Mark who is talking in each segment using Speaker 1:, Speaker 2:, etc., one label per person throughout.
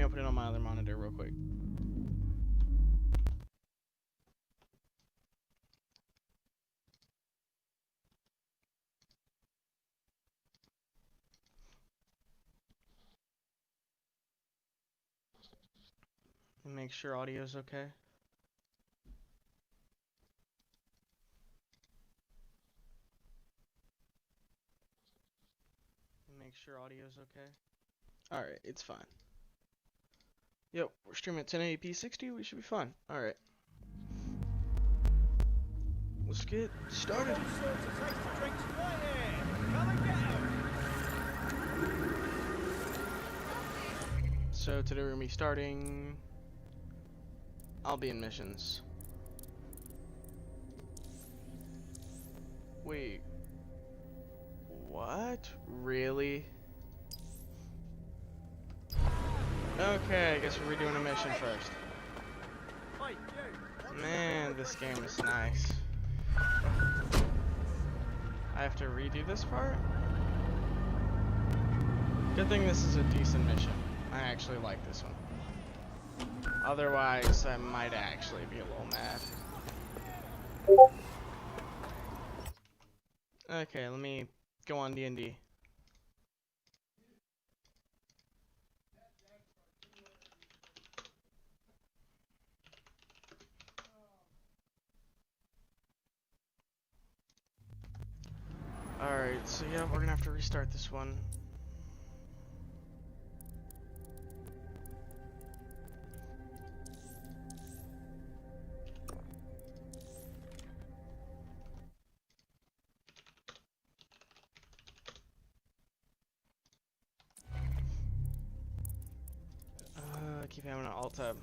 Speaker 1: me open it on my other monitor real quick. Make sure audio's okay. Make sure audio's okay. Alright, it's fine. Yep, we're streaming at 1080p 60, we should be fine. Alright. Let's get started. So today we're gonna be starting. I'll be in missions. Wait. What? Really? Okay, I guess we're redoing a mission first. Man, this game is nice. I have to redo this part? Good thing this is a decent mission. I actually like this one. Otherwise, I might actually be a little mad. Okay, let me go on D&D. Alright, so yeah, we're gonna have to restart this one. I keep having an alt tab.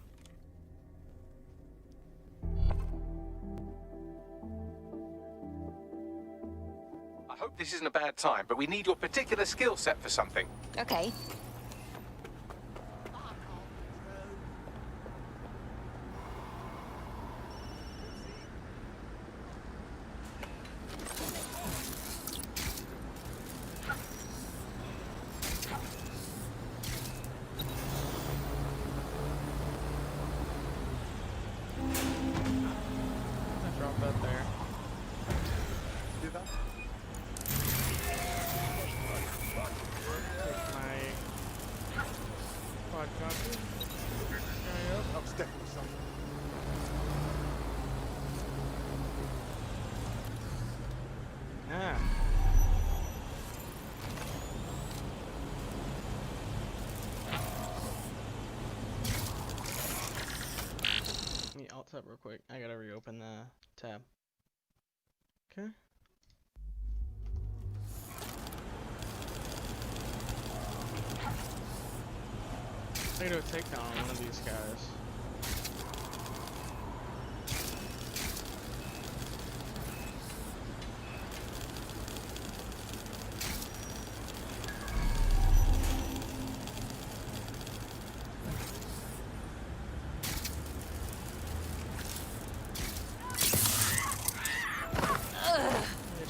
Speaker 2: I hope this isn't a bad time, but we need your particular skill set for something.
Speaker 3: Okay.
Speaker 1: Up real quick. I gotta reopen the tab. Okay. I gotta do a takedown on one of these guys.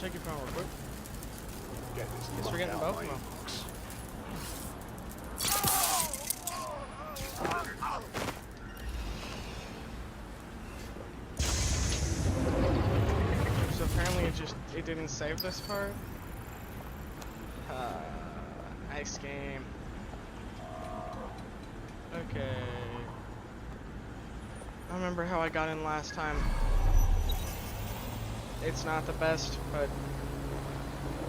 Speaker 1: Check your phone real quick. Guess we're getting both of them. So apparently it didn't save this part. Nice game. Okay. I remember how I got in last time. It's not the best, but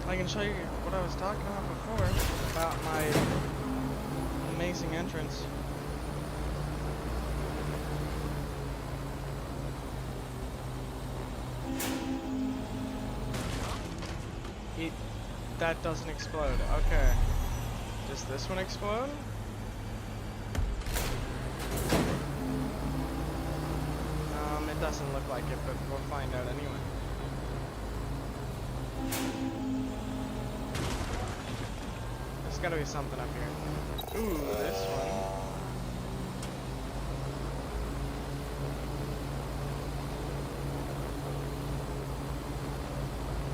Speaker 1: I can show you what I was talking about before, about my amazing entrance. That doesn't explode. Okay. Does this one explode? It doesn't look like it, but we'll find out anyway. There's gotta be something up here. Ooh, this one.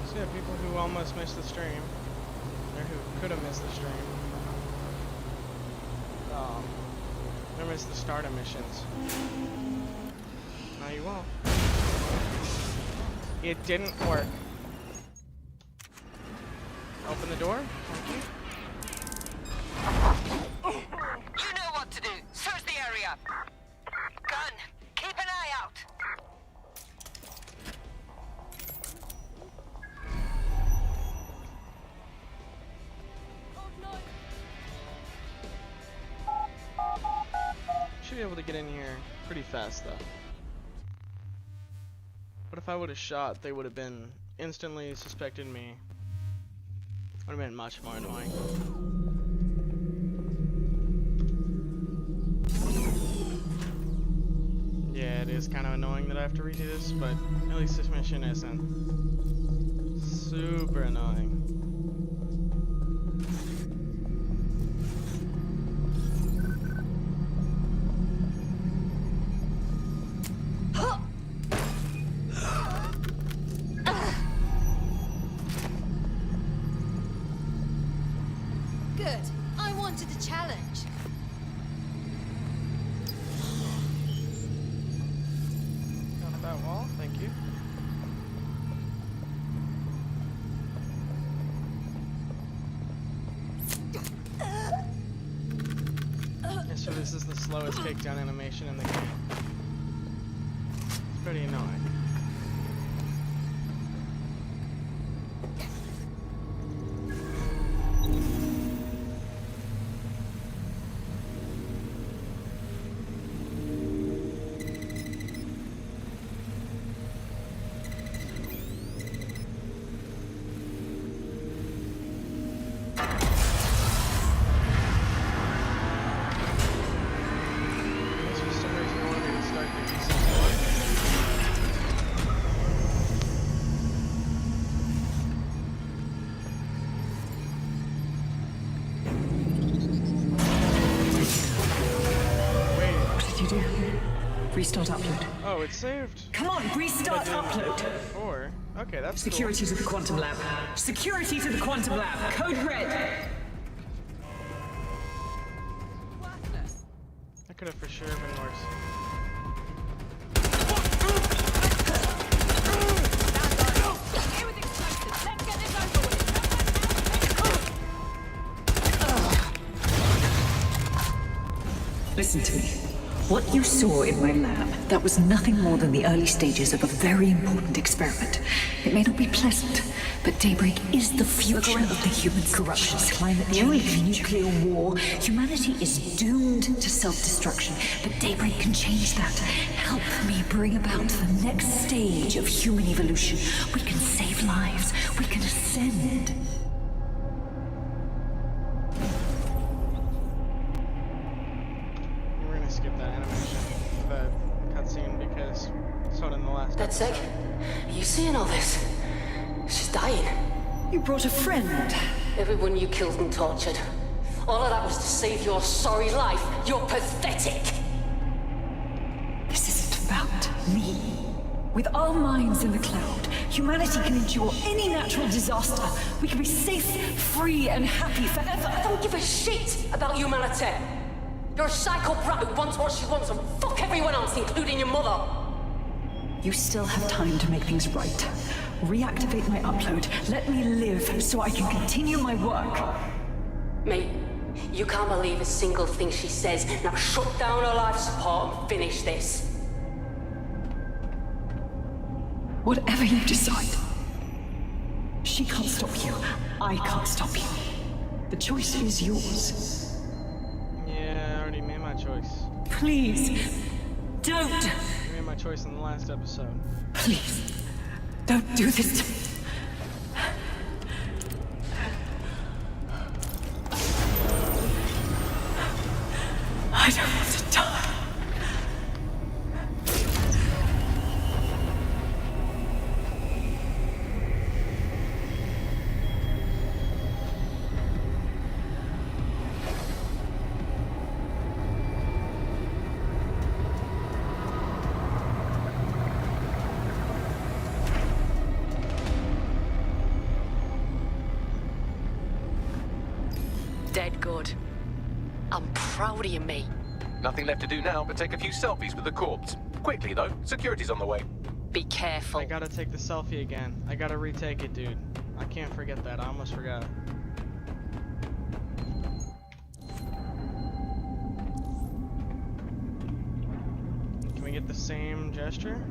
Speaker 1: So yeah, people who almost missed the stream, or who could have missed the stream, press the starter missions. No, you won't. It didn't work. Open the door. Thank you.
Speaker 3: You know what to do. Search the area. Gun. Keep an eye out.
Speaker 1: Should be able to get in here pretty fast though. But if I would have shot, they would have been instantly suspected me. Would have been much more annoying. Yeah, it is kind of annoying that I have to redo this, but at least this mission isn't super annoying.
Speaker 4: Good. I wanted a challenge.
Speaker 1: Got that wall, thank you. Yeah, so this is the slowest takedown animation in the game. It's pretty annoying.
Speaker 5: Restart upload.
Speaker 1: Oh, it's saved.
Speaker 5: Come on, restart upload.
Speaker 1: Before. Okay, that's
Speaker 5: Security to the quantum lab. Security to the quantum lab. Code red.
Speaker 1: That could have for sure been worse.
Speaker 5: Listen to me. What you saw in my lab, that was nothing more than the early stages of a very important experiment. It may not be pleasant, but Daybreak is the future of the human corruption, climate change, nuclear war. Humanity is doomed to self-destruction, but Daybreak can change that. Help me bring about the next stage of human evolution. We can save lives. We can ascend.
Speaker 1: Skip that animation, the cutscene, because I saw it in the last
Speaker 3: That's
Speaker 1: episode.
Speaker 3: sick. You seeing all this? She's dying.
Speaker 5: You brought a friend.
Speaker 3: Everyone you killed and tortured. All of that was to save your sorry life. You're pathetic.
Speaker 5: This isn't about me. With our minds in the cloud, humanity can endure any natural disaster. We can be safe, free, and happy forever.
Speaker 3: I don't give a shit about humanity. You're a psycho brat who wants what she wants and fuck everyone else, including your mother.
Speaker 5: You still have time to make things right. Reactivate my upload. Let me live so I can continue my work.
Speaker 3: Mate, you can't believe a single thing she says. Now shut down her life support and finish this.
Speaker 5: Whatever you decide. She can't stop you. I can't stop you. The choice is yours.
Speaker 1: Yeah, I already made my choice.
Speaker 5: Please, don't.
Speaker 1: I made my choice in the last episode.
Speaker 5: Please, don't do this to me. I don't want to die.
Speaker 3: Dead good. I'm proud of you, mate.
Speaker 2: Nothing left to do now but take a few selfies with the corpse. Quickly, though. Security's on the way.
Speaker 3: Be careful.
Speaker 1: I gotta take the selfie again. I gotta retake it, dude. I can't forget that. I almost forgot. Can we get the same gesture?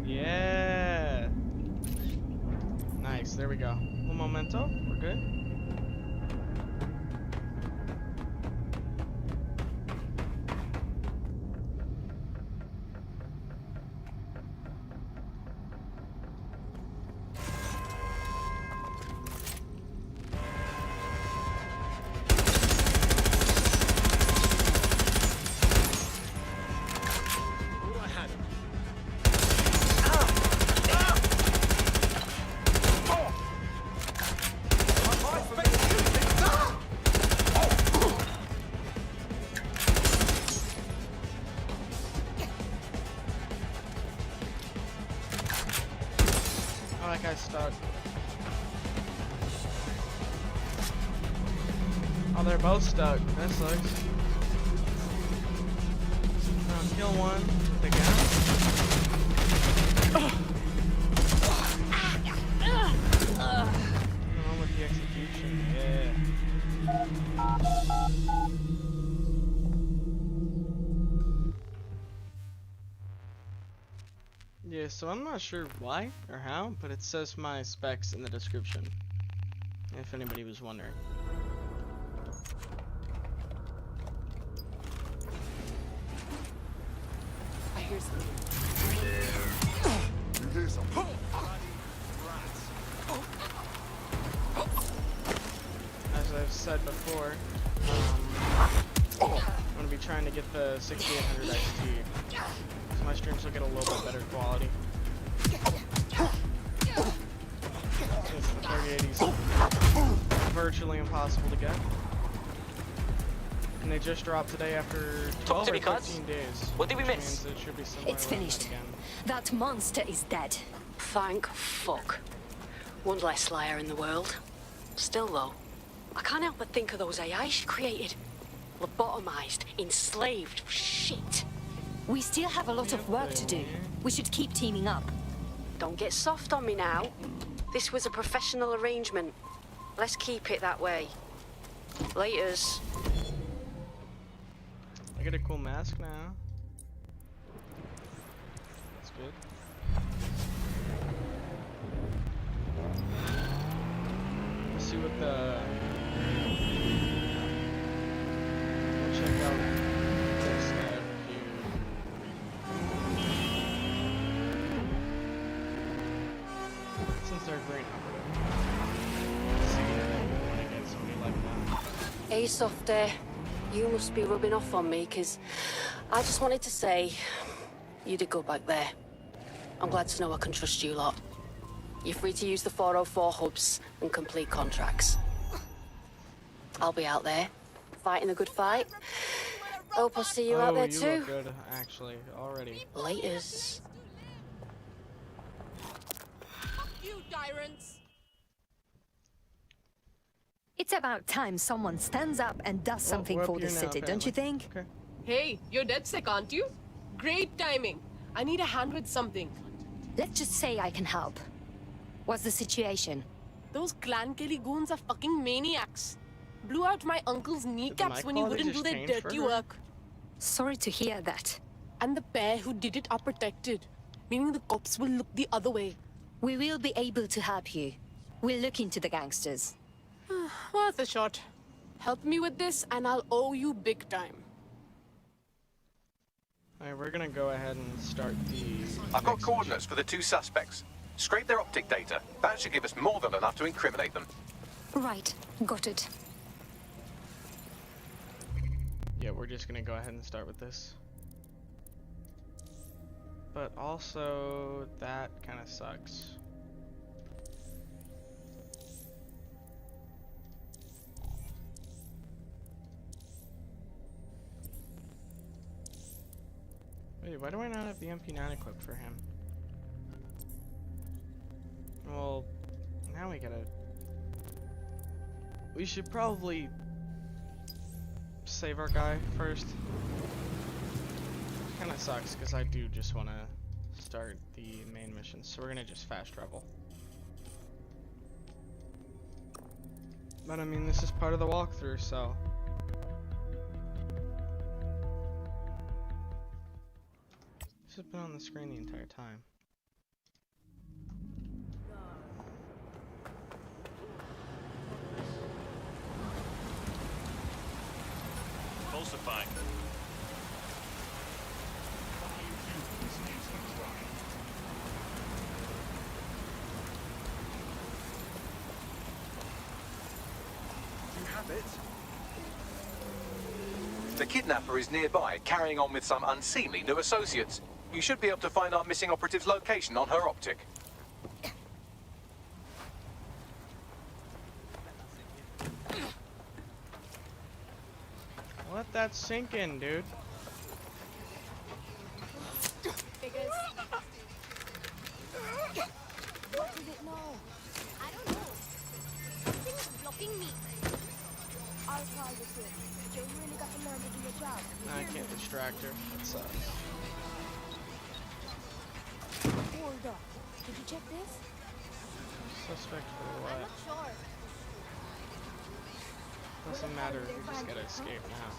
Speaker 1: Yeah. Nice. There we go. Un momento. We're good. Oh, that guy's stuck. Oh, they're both stuck. That sucks. Kill one with the gun. On with the execution. Yeah. Yeah, so I'm not sure why or how, but it says my specs in the description, if anybody was wondering.
Speaker 3: I hear something.
Speaker 6: You hear something?
Speaker 1: As I've said before, I'm going to be trying to get the 6800 XT, so my streams will get a little bit better quality. Since the 3080's virtually impossible to get. And they just dropped today after 12 or 13 days.
Speaker 7: What did we
Speaker 1: which
Speaker 7: miss?
Speaker 1: means it should be somewhere
Speaker 4: It's
Speaker 1: around
Speaker 4: finished.
Speaker 1: that again.
Speaker 4: That monster is dead.
Speaker 3: Thank fuck. One less liar in the world. Still though, I can't help but think of those AI she created. Lobotomized, enslaved, shit.
Speaker 4: We still have a lot of work to do. We should keep teaming up.
Speaker 3: Don't get soft on me now. This was a professional arrangement. Let's keep it that way. Laters.
Speaker 1: I get a cool mask now. That's good. Let's see what the... We'll check out this guy here. Since they're green operative. Let's see if we want to get somebody like that.
Speaker 3: Hey, Softy. You must be rubbing off on me, because I just wanted to say you did go back there. I'm glad to know I can trust you lot. You're free to use the 404 hubs and complete contracts. I'll be out there, fighting a good fight. Hope I'll see you out there
Speaker 1: you
Speaker 3: too.
Speaker 1: look good, actually, already.
Speaker 3: Laters.
Speaker 8: You tyrants!
Speaker 4: It's about time someone stands up and does something
Speaker 1: we're
Speaker 4: for
Speaker 1: up
Speaker 4: the
Speaker 1: here now,
Speaker 4: city, don't you think?
Speaker 1: Okay.
Speaker 8: Hey, you're dead sick, aren't you? Great timing. I need a hand with something.
Speaker 4: Let's just say I can help. What's the situation?
Speaker 8: Those Clan Kelly goons are fucking maniacs. Blew out my uncle's kneecaps
Speaker 1: mic
Speaker 8: when he
Speaker 1: quality
Speaker 8: wouldn't do
Speaker 1: just
Speaker 8: their
Speaker 1: change for
Speaker 8: dirty
Speaker 1: her?
Speaker 8: work.
Speaker 4: Sorry to hear that.
Speaker 8: And the pair who did it are protected, meaning the cops will look the other way.
Speaker 4: We will be able to help you. We'll look into the gangsters.
Speaker 8: Worth a shot. Help me with this and I'll owe you big time.
Speaker 1: Alright, we're gonna go ahead and start the...
Speaker 2: I've got
Speaker 1: next
Speaker 2: coordinates for the two suspects. Scrape their optic data. That should give us more than enough to incriminate them.
Speaker 4: Right, got it.
Speaker 1: Yeah, we're just gonna go ahead and start with this. But also, that kind of sucks. Wait, why do I not have the MP9 equipped for him? Well, now we gotta... We should probably save our guy first. Kinda sucks, because I do just want to start the main mission, so we're gonna just fast travel. But I mean, this is part of the walkthrough, so... This has been on the screen the entire time.
Speaker 6: Falsifying.
Speaker 2: You have it. The kidnapper is nearby, carrying on with some unseemly new associates. You should be able to find our missing operative's location on her optic.
Speaker 1: Let that sink in, dude.
Speaker 4: What is it now? I don't know. Something's blocking me. I'll call the kid. You really got to learn to do your job.
Speaker 1: I can't distract her. That sucks.
Speaker 4: Hold up. Did you check this?
Speaker 1: Suspect for
Speaker 4: I'm
Speaker 1: what?
Speaker 4: not sure.
Speaker 1: Doesn't matter, we just gotta escape now.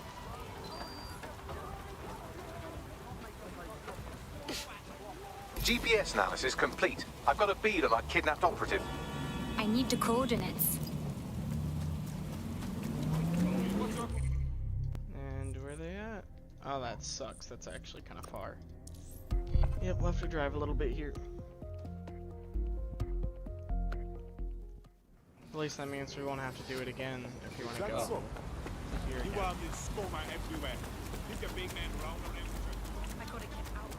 Speaker 2: GPS analysis complete. I've got a bead on our kidnapped operative.
Speaker 7: I need the coordinates.
Speaker 1: And where are they at? Oh, that sucks. That's actually kind of far. Yep, we'll have to drive a little bit here. At least that means we won't have to do it again if you want to go here again.
Speaker 6: everywhere. Keep your big man round on everything.
Speaker 7: I gotta get out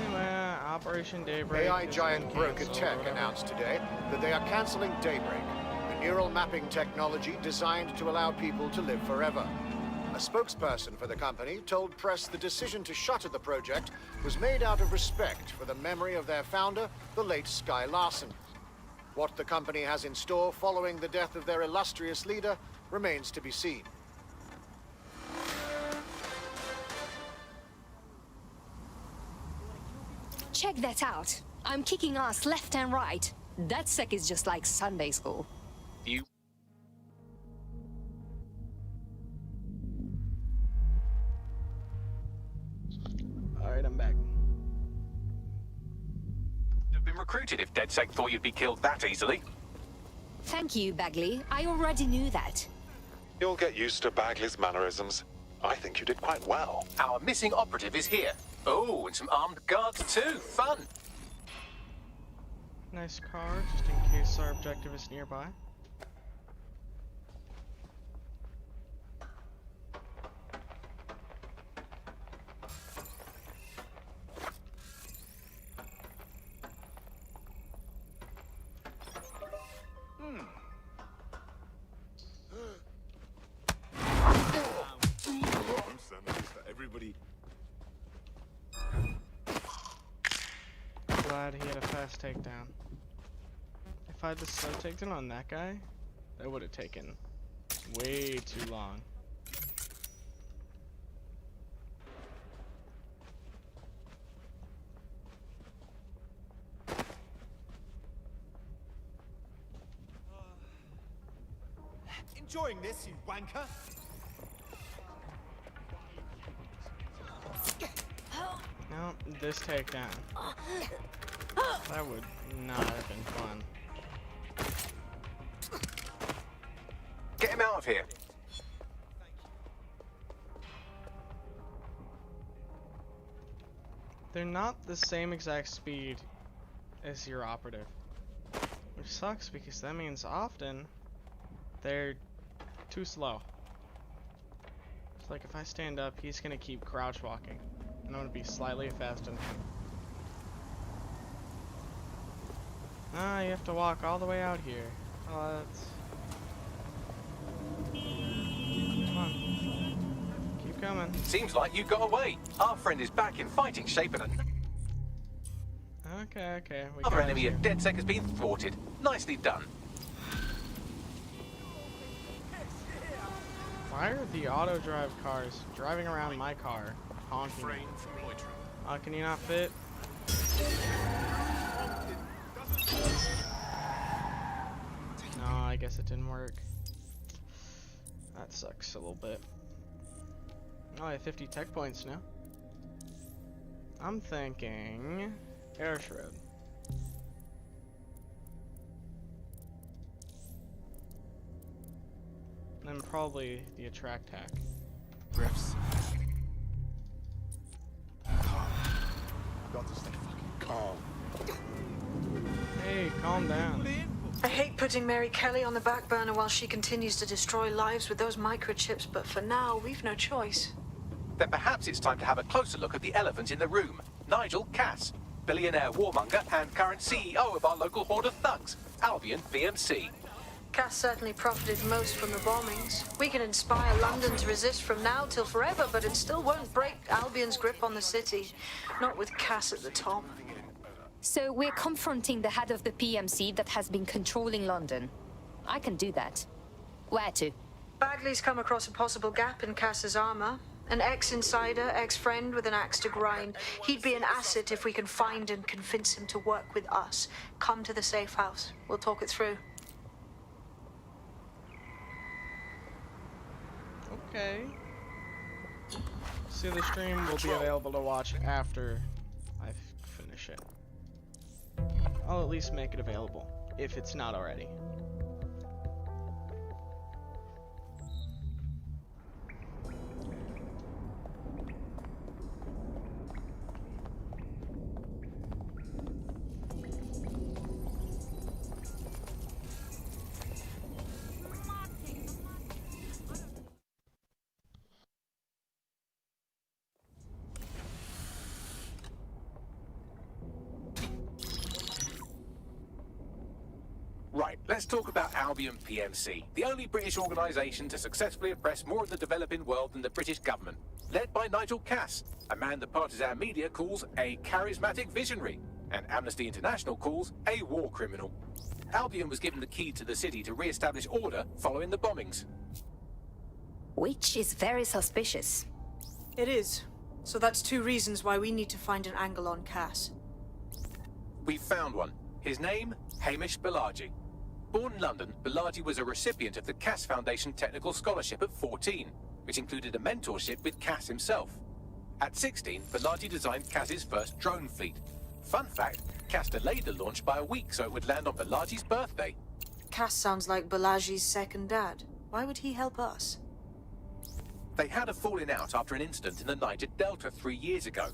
Speaker 1: Anyway, Operation Daybreak.
Speaker 9: AI
Speaker 1: is
Speaker 9: giant
Speaker 1: being
Speaker 9: Broker
Speaker 1: canceled or
Speaker 9: Tech
Speaker 1: whatever.
Speaker 9: announced today that they are canceling Daybreak, a neural mapping technology designed to allow people to live forever. A spokesperson for the company told press the decision to shutter the project was made out of respect for the memory of their founder, the late Sky Larson. What the company has in store following the death of their illustrious leader remains to be seen.
Speaker 7: Check that out. I'm kicking ass left and right. That sec is just like Sunday school.
Speaker 2: You...
Speaker 1: Alright, I'm back.
Speaker 2: have been recruited if DedSec thought you'd be killed that easily.
Speaker 7: Thank you, Bagley. I already knew that.
Speaker 10: You'll get used to Bagley's mannerisms. I think you did quite well.
Speaker 2: Our missing operative is here. Oh, and some armed guards too. Fun.
Speaker 1: Nice car, just in case our objective is nearby.
Speaker 6: Everybody.
Speaker 1: Glad he had a fast takedown. If I had the slow takedown on that guy, that would have taken way too long.
Speaker 6: Enjoying this, you wanker?
Speaker 1: No, this takedown. That would not have been fun.
Speaker 2: Get him out of here.
Speaker 1: They're not the same exact speed as your operative, which sucks because that means often they're too slow. It's like if I stand up, he's gonna keep crouch walking, and I'm gonna be slightly faster than him. Ah, you have to walk all the way out here. Oh, that's... Come on. Keep coming.
Speaker 2: Seems like you got away. Our friend is back in fighting shape and...
Speaker 1: Okay. We
Speaker 2: Other
Speaker 1: got
Speaker 2: enemy
Speaker 1: you.
Speaker 2: at DedSec has been thwarted. Nicely done.
Speaker 1: Why are the auto drive cars driving around my car, honking me? Can you not fit? No, I guess it didn't work. That sucks a little bit. Oh, I have 50 tech points now. I'm thinking air shred. And then probably the attract hack.
Speaker 6: Griff's. Calm. Got to stay fucking calm.
Speaker 1: Hey, calm down.
Speaker 5: I hate putting Mary Kelly on the back burner while she continues to destroy lives with those microchips, but for now, we've no choice.
Speaker 2: Then perhaps it's time to have a closer look at the elephant in the room. Nigel Cass, billionaire warmonger and current CEO of our local horde of thugs, Albion PMC.
Speaker 5: Cass certainly profited most from the bombings. We can inspire London to resist from now till forever, but it still won't break Albion's grip on the city. Not with Cass at the top.
Speaker 7: So we're confronting the head of the PMC that has been controlling London. I can do that. Where to?
Speaker 5: Bagley's come across a possible gap in Cass's armor. An ex-insider, ex-friend with an axe to grind. He'd be an asset if we can find and convince him to work with us. Come to the safe house. We'll talk it through.
Speaker 1: Okay. See, the stream will be available to watch after I finish it. I'll at least make it available, if it's not already.
Speaker 2: Right, let's talk about Albion PMC, the only British organisation to successfully oppress more of the developing world than the British government. Led by Nigel Cass, a man the partisan media calls a charismatic visionary, and Amnesty International calls a war criminal. Albion was given the key to the city to re-establish order following the bombings.
Speaker 7: Which is very suspicious.
Speaker 5: It is. So that's two reasons why we need to find an angle on Cass.
Speaker 2: We've found one. His name, Hamish Balaji. Born in London, Balaji was a recipient of the Cass Foundation Technical Scholarship at 14, which included a mentorship with Cass himself. At 16, Balaji designed Cass's first drone fleet. Fun fact, Cass delayed the launch by a week so it would land on Balaji's birthday.
Speaker 5: Cass sounds like Balaji's second dad. Why would he help us?
Speaker 2: They had a falling out after an incident in the Niger Delta 3 years ago.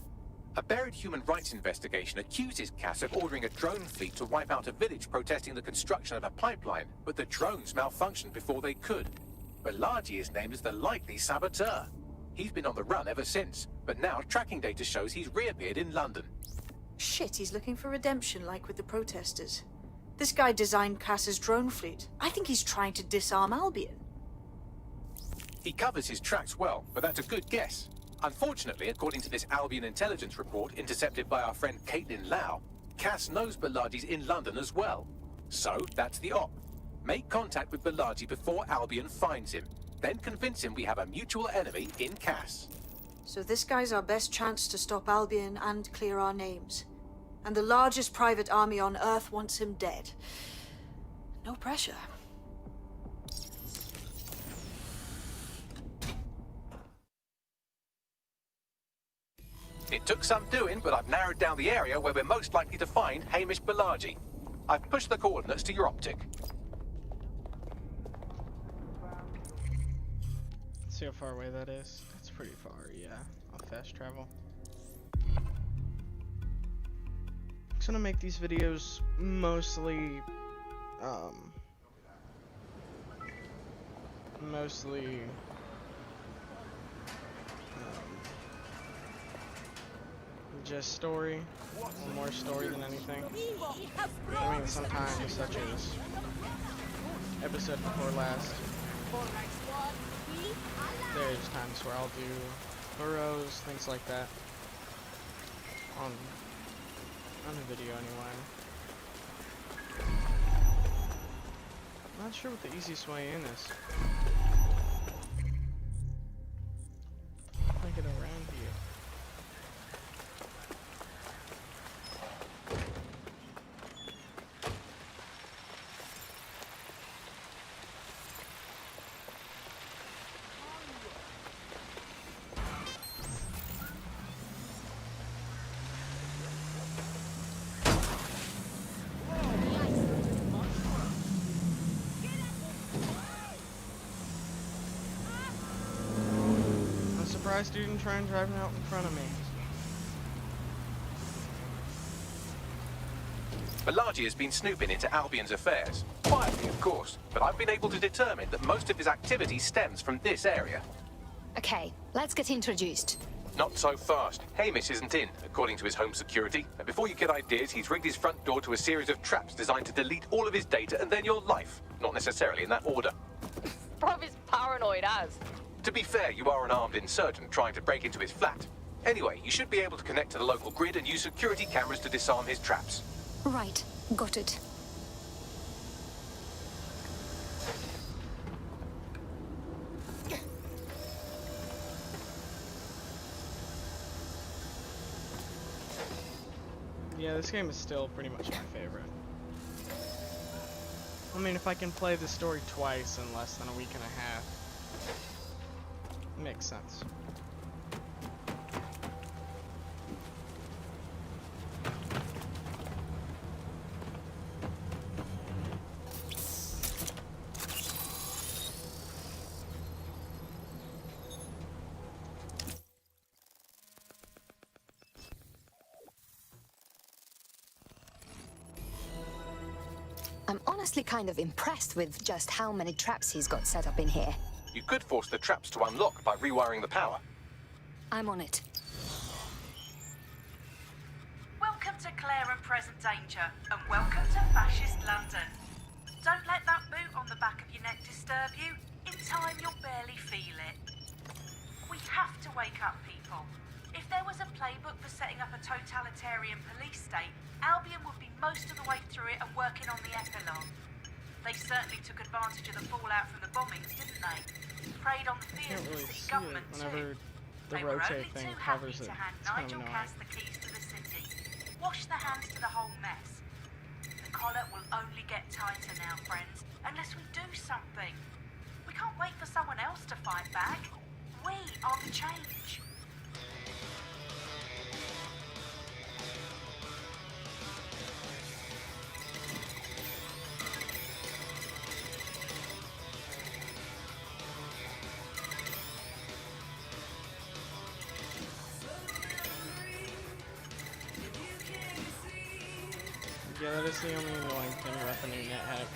Speaker 2: A buried human rights investigation accuses Cass of ordering a drone fleet to wipe out a village protesting the construction of a pipeline, but the drones malfunctioned before they could. Balaji is named as the likely saboteur. He's been on the run ever since, but now tracking data shows he's reappeared in London.
Speaker 5: Shit, he's looking for redemption like with the protesters. This guy designed Cass's drone fleet. I think he's trying to disarm Albion.
Speaker 2: He covers his tracks well, but that's a good guess. Unfortunately, according to this Albion intelligence report intercepted by our friend Caitlin Lau, Cass knows Balaji's in London as well. So, that's the op. Make contact with Balaji before Albion finds him. Then convince him we have a mutual enemy in Cass.
Speaker 5: So this guy's our best chance to stop Albion and clear our names. And the largest private army on Earth wants him dead. No pressure.
Speaker 2: It took some doing, but I've narrowed down the area where we're most likely to find Hamish Balaji. I've pushed the coordinates to your optic.
Speaker 1: Let's see how far away that is. That's pretty far, yeah. I'll fast travel. I'm just gonna make these videos mostly, just story, or more story than anything. I mean, sometimes, such as episode before last, there's times where I'll do burrows, things like that, on On a video anyway. Not sure what the easiest way in is. How do I get around here? Surprised you didn't try and drive out in front of me.
Speaker 2: Balaji has been snooping into Albion's affairs. Quietly, of course, but I've been able to determine that most of his activity stems from this area.
Speaker 7: Okay, let's get introduced.
Speaker 2: Not so fast. Hamish isn't in, according to his home security. And before you get ideas, he's rigged his front door to a series of traps designed to delete all of his data and then your life. Not necessarily in that order.
Speaker 3: Bruv is paranoid as.
Speaker 2: To be fair, you are an armed insurgent trying to break into his flat. Anyway, you should be able to connect to the local grid and use security cameras to disarm his traps.
Speaker 7: Right, got it.
Speaker 1: Yeah, this game is still pretty much my favorite. I mean, if I can play the story twice in less than a week and a half, makes sense.
Speaker 7: I'm honestly kind of impressed with just how many traps he's got set up in here.
Speaker 2: You could force the traps to unlock by rewiring the power.
Speaker 7: I'm on it.
Speaker 11: Welcome to Claire and Present Danger, and welcome to Fascist London. Don't let that boot on the back of your neck disturb you. In time, you'll barely feel it. We have to wake up people. If there was a playbook for setting up a totalitarian police state, Albion would be most of the way through it and working on the epilogue. They certainly took advantage of the fallout from the bombings, didn't they? Preyed on the fears of the city government too.
Speaker 1: The rotate thing covers it.
Speaker 11: To hand
Speaker 1: It's kind of
Speaker 11: Nigel
Speaker 1: annoying.
Speaker 11: Cass the keys to the city. Wash the hands to the whole mess. The collar will only get tighter now, friends, unless we do something. We can't wait for someone else to fight back. We are the change.
Speaker 1: Yeah, that is the only annoying thing about the new net hack.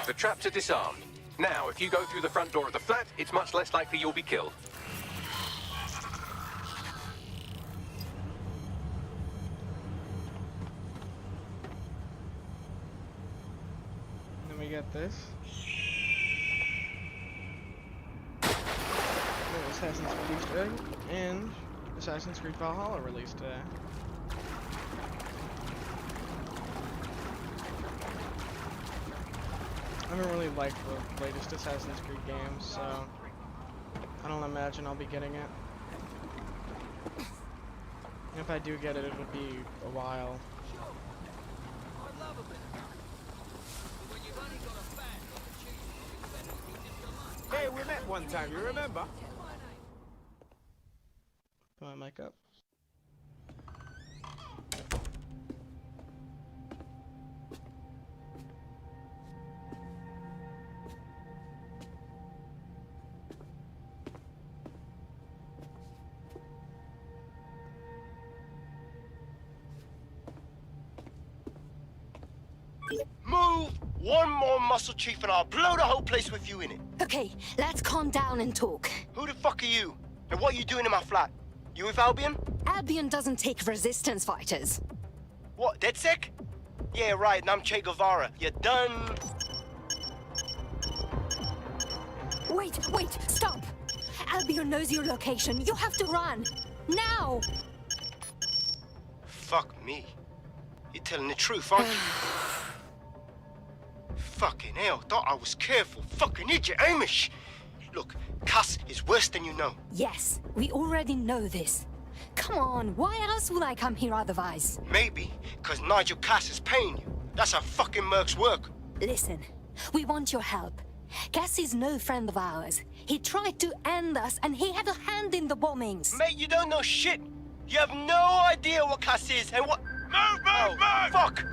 Speaker 2: The traps are disarmed. Now, if you go through the front door of the flat, it's much less likely you'll be killed.
Speaker 1: And then we get this. Assassin's Creed Easter egg, and Assassin's Creed Valhalla released today. I haven't really liked the latest Assassin's Creed games, so I don't imagine I'll be getting it. And if I do get it, it would be a while.
Speaker 6: Hey, we met one time, you remember?
Speaker 1: Put my mic up.
Speaker 12: Move! One more muscle chief and I'll blow the whole place with you in it.
Speaker 7: Okay, let's calm down and talk.
Speaker 12: Who the fuck are you? And what are you doing in my flat? You with Albion?
Speaker 7: Albion doesn't take resistance fighters.
Speaker 12: What, DedSec? Yeah, right, and I'm Che Guevara. You done?
Speaker 7: Wait, stop! Albion knows your location. You have to run. Now!
Speaker 12: Fuck me. You're telling the truth, aren't you? Fucking hell, thought I was careful. Fucking idiot, Amish. Look, Cass is worse than you know.
Speaker 7: Yes, we already know this. Come on, why else would I come here otherwise?
Speaker 12: Maybe, because Nigel Cass is paying you. That's how fucking mercs work.
Speaker 7: Listen, we want your help. Cass is no friend of ours. He tried to end us, and he had a hand in the bombings.
Speaker 12: Mate, you don't know shit. You have no idea what Cass is and what...
Speaker 6: Move!
Speaker 12: Fuck!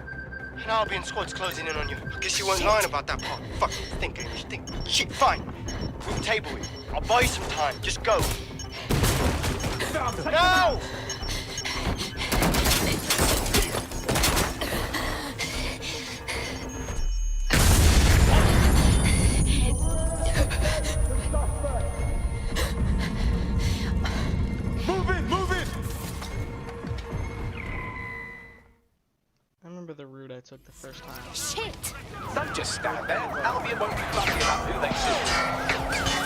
Speaker 12: An Albion squad's closing in on you. I guess you weren't lying about that part. Fuck, think, Amish, think. Shit, fine. We'll table it. I'll buy you some time. Just go. No!
Speaker 1: I remember the route I took the first time.
Speaker 7: Shit!
Speaker 2: Don't just stand there. Albion won't be fussy about who they shoot.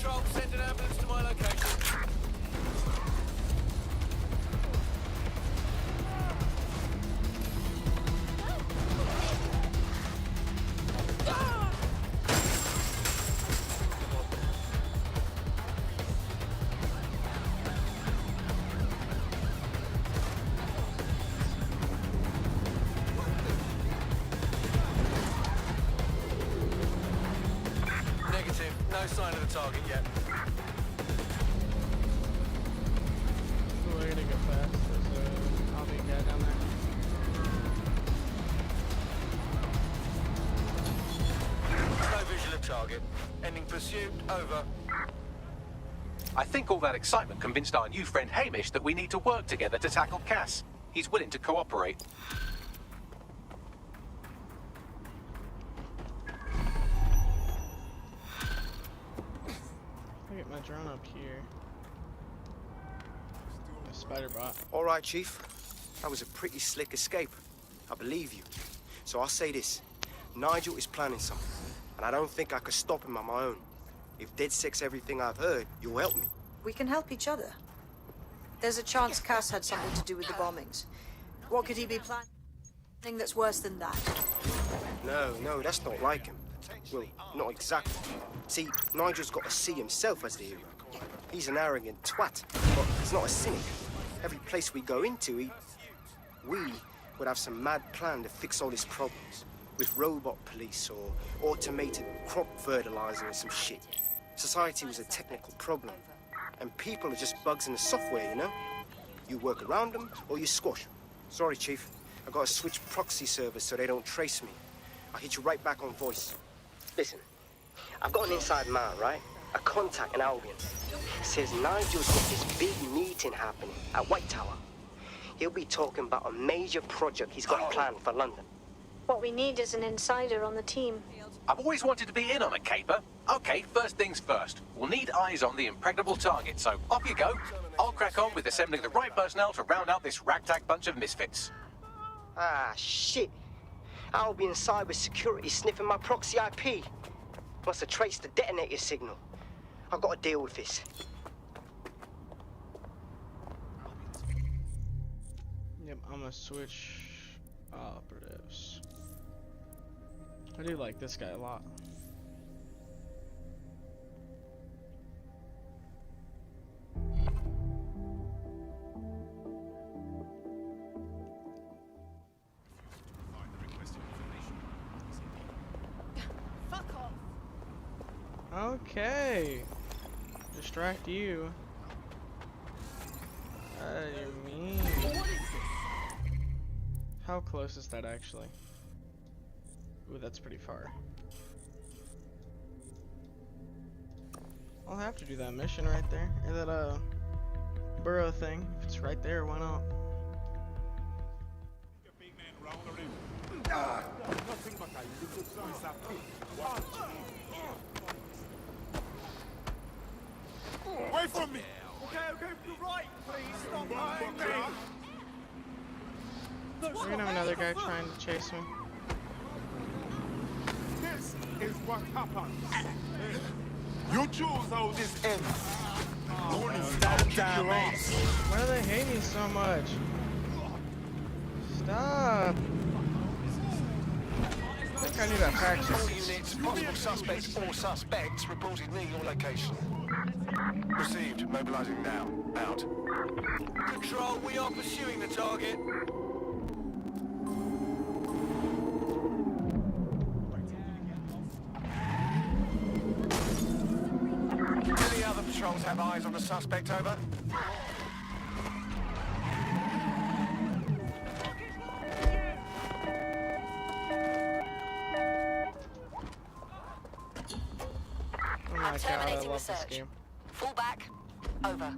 Speaker 13: Control, send an ambulance to my location. Negative. No sign of the target yet.
Speaker 1: We're gonna go fast. There's a Albion guy down there.
Speaker 13: No visual of target. Ending pursuit. Over.
Speaker 2: I think all that excitement convinced our new friend Hamish that we need to work together to tackle Cass. He's willing to cooperate.
Speaker 1: I'll get my drone up here. A spider bot.
Speaker 12: All right, Chief. That was a pretty slick escape. I believe you. So I'll say this. Nigel is planning something, and I don't think I could stop him on my own. If DedSec's everything I've heard, you'll help me.
Speaker 14: We can help each other. There's a chance Cass had something to do with the bombings. What could he be planning that's worse than that?
Speaker 12: No, that's not like him. Well, not exactly. See, Nigel's got to see himself as the hero. He's an arrogant twat, but he's not a cynic. Every place we go into, we would have some mad plan to fix all his problems. With robot police or automated crop fertilizer or some shit. Society was a technical problem. And people are just bugs in the software, you know? You work around them or you squash them. Sorry, Chief. I gotta switch proxy servers so they don't trace me. I'll hit you right back on voice. Listen, I've got an inside man, right? A contact in Albion. Says Nigel's got this big meeting happening at White Tower. He'll be talking about a major project he's got planned for London.
Speaker 3: What we need is an insider on the team.
Speaker 2: I've always wanted to be in on a caper. Okay, first things first. We'll need eyes on the impregnable target, so off you go. I'll crack on with assembling the right personnel to round out this ragtag bunch of misfits.
Speaker 12: Ah, shit. Albion cybersecurity sniffing my proxy IP. Must have traced the detonator signal. I've got to deal with this.
Speaker 1: Yep, I'm gonna switch operatives. I do like this guy a lot. Okay. distract you. You mean? How close is that actually? Ooh, that's pretty far. I'll have to do that mission right there. Or that burrow thing. If it's right there, why not?
Speaker 6: Away from me! Okay, you're right. Please stop hurting me.
Speaker 1: We're gonna have another guy trying to chase me.
Speaker 6: This is what happens. You choose how this ends. Stand down, mate.
Speaker 1: Why do they hate me so much? Stop. I think I need a faction.
Speaker 13: All units, possible suspects or suspects reported near your location. Received. Mobilizing now. Out. Control, we are pursuing the target. Any other patrols have eyes on the suspect, over?
Speaker 1: Oh my god, I
Speaker 3: Terminating
Speaker 1: love
Speaker 3: the
Speaker 1: this
Speaker 3: search.
Speaker 1: game.
Speaker 3: Fall back. Over.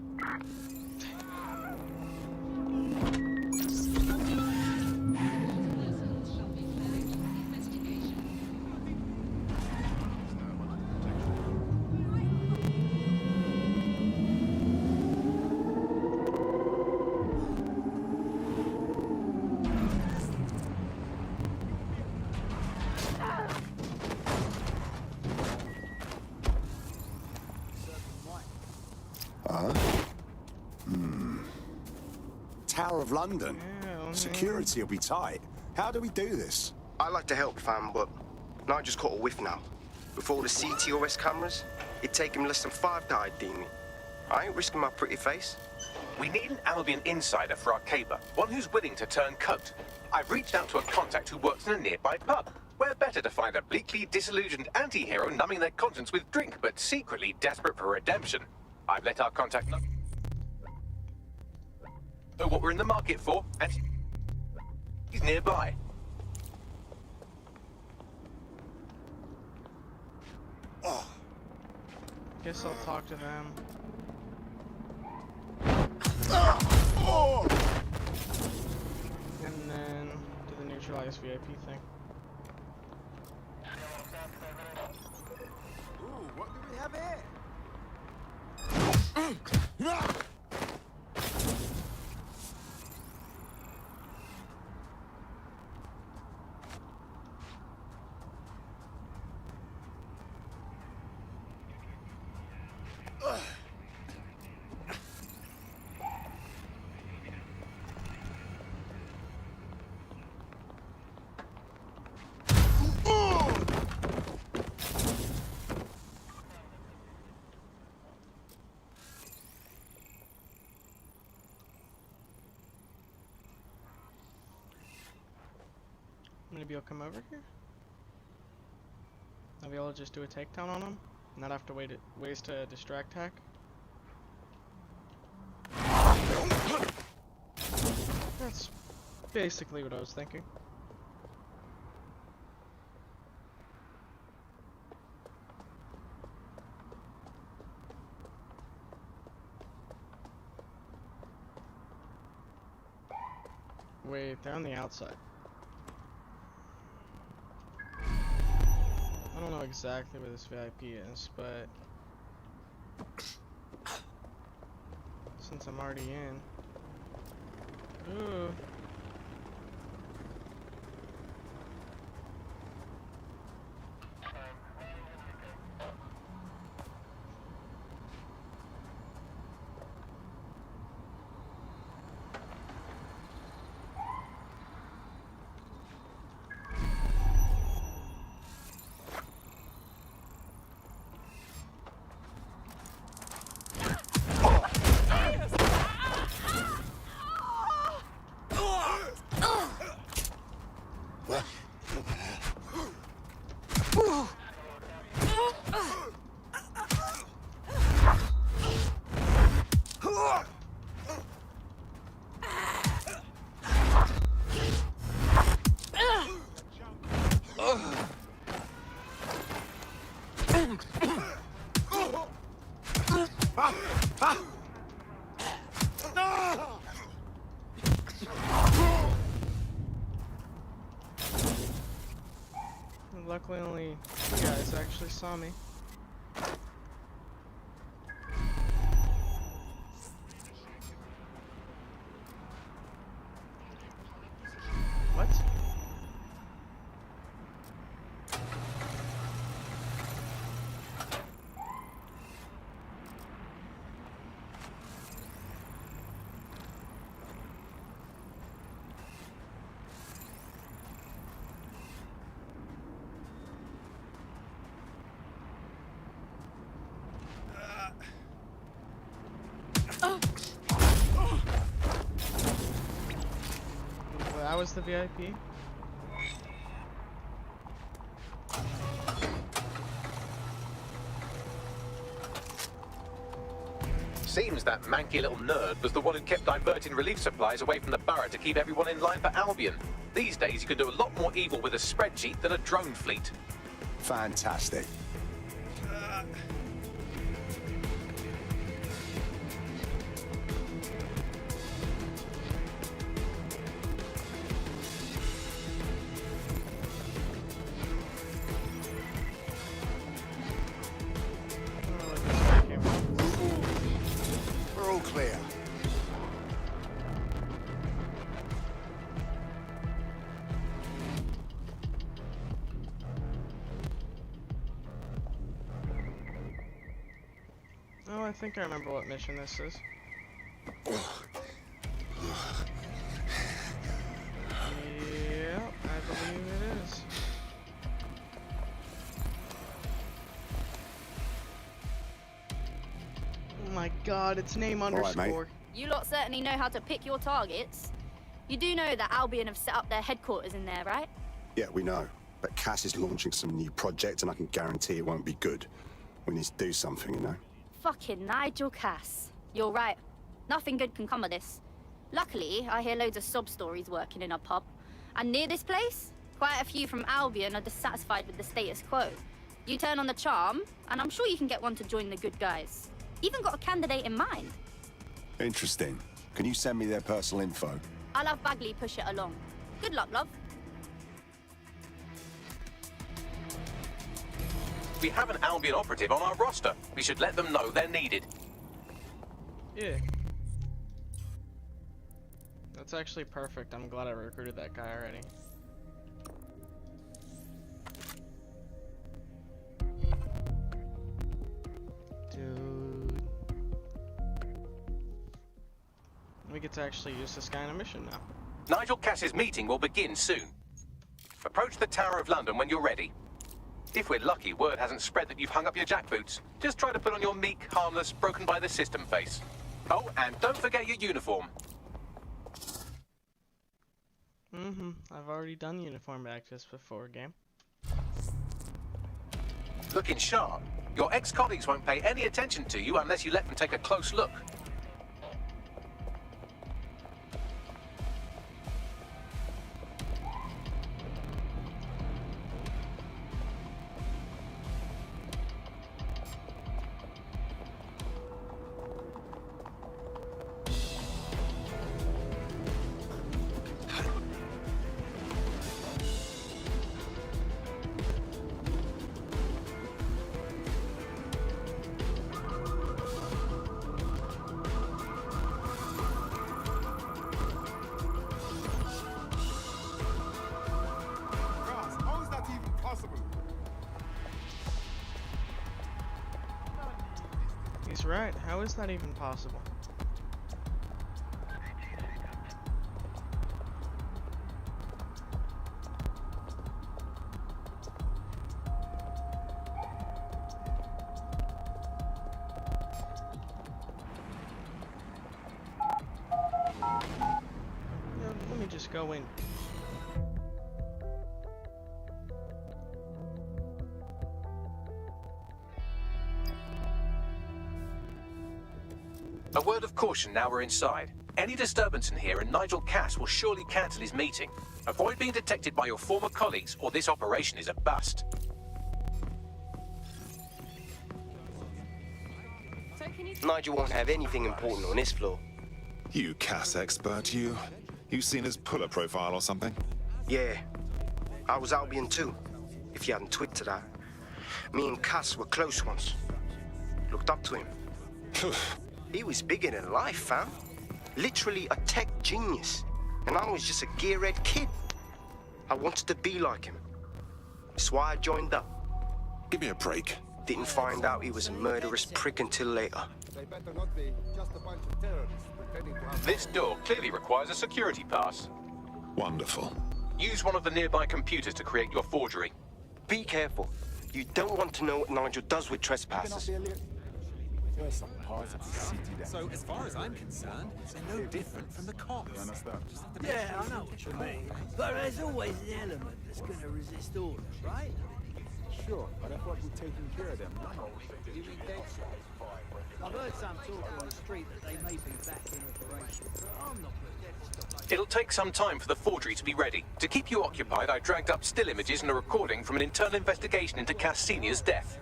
Speaker 15: Tower of London. Security will be tight. How do we do this?
Speaker 12: I'd like to help, fam, but Nigel's caught a whiff now. With all the CTOS cameras, it'd take him less than 5 to ID me. I ain't risking my pretty face.
Speaker 2: We need an Albion insider for our caper, one who's willing to turn coat. I've reached out to a contact who works in a nearby pub. Where better to find a bleakly disillusioned anti-hero numbing their conscience with drink, but secretly desperate for redemption. I've let our contact know what we're in the market for, and he's nearby.
Speaker 1: Guess I'll talk to them. And then do the neutralize VIP thing.
Speaker 6: Ooh, what do we have here?
Speaker 1: Maybe he'll come over here? Maybe I'll just do a takedown on him? Not have to waste a distract hack? That's basically what I was thinking. Wait, they're on the outside. I don't know exactly where this VIP is, but since I'm already in. Ooh. Luckily, only two guys actually saw me. What? That was the VIP?
Speaker 2: Seems that manky little nerd was the one who kept diverting relief supplies away from the borough to keep everyone in line for Albion. These days you can do a lot more evil with a spreadsheet than a drone fleet.
Speaker 15: Fantastic. We're all clear.
Speaker 1: Oh, I think I remember what mission this is. Yep, I believe it is. Oh my god, it's name underscore.
Speaker 4: You lot certainly know how to pick your targets. You do know that Albion have set up their headquarters in there, right?
Speaker 15: Yeah, we know. But Cass is launching some new project, and I can guarantee it won't be good. We need to do something, you know?
Speaker 4: Fucking Nigel Cass. You're right. Nothing good can come of this. Luckily, I hear loads of sob stories working in a pub. And near this place, quite a few from Albion are dissatisfied with the status quo. You turn on the charm, and I'm sure you can get one to join the good guys. Even got a candidate in mind.
Speaker 15: Interesting. Can you send me their personal info?
Speaker 4: I'll have Bagley push it along. Good luck, love.
Speaker 2: We have an Albion operative on our roster. We should let them know they're needed.
Speaker 1: Yeah. That's actually perfect. I'm glad I recruited that guy already. Dude. We get to actually use this guy in a mission now.
Speaker 2: Nigel Cass's meeting will begin soon. Approach the Tower of London when you're ready. If we're lucky, word hasn't spread that you've hung up your jackboots. Just try to put on your meek, harmless, broken by the system face. Oh, and don't forget your uniform.
Speaker 1: I've already done uniform access before, game.
Speaker 2: Looking sharp. Your ex-colleagues won't pay any attention to you unless you let them take a close look.
Speaker 1: He's right. How is that even possible? Let me just go in.
Speaker 2: A word of caution now we're inside. Any disturbance in here and Nigel Cass will surely cancel his meeting. Avoid being detected by your former colleagues or this operation is a bust.
Speaker 12: Nigel won't have anything important on his floor.
Speaker 10: You Cass expert, you. You seen his puller profile or something?
Speaker 12: Yeah. I was Albion too, if you hadn't twigged to that. Me and Cass were close once. Looked up to him. He was bigger than life, fam. Literally a tech genius. And I was just a gearhead kid. I wanted to be like him. That's why I joined up.
Speaker 10: Give me a break.
Speaker 12: Didn't find out he was a murderous prick until later.
Speaker 6: They better not be just a bunch of terrorists pretending to have...
Speaker 2: This door clearly requires a security pass.
Speaker 10: Wonderful.
Speaker 2: Use one of the nearby computers to create your forgery.
Speaker 12: Be careful. You don't want to know what Nigel does with trespassers.
Speaker 16: So, as far as I'm concerned, they're no different from the cops.
Speaker 17: Yeah, I know what you mean. But there's always an element that's going to resist orders, right?
Speaker 6: Sure, but I thought we'd taken care of them.
Speaker 17: You mean dead shots? I've heard some talk on the street that they may be back in operation, but I'm not prepared.
Speaker 2: It'll take some time for the forgery to be ready. To keep you occupied, I dragged up still images and a recording from an internal investigation into Cass Senior's death.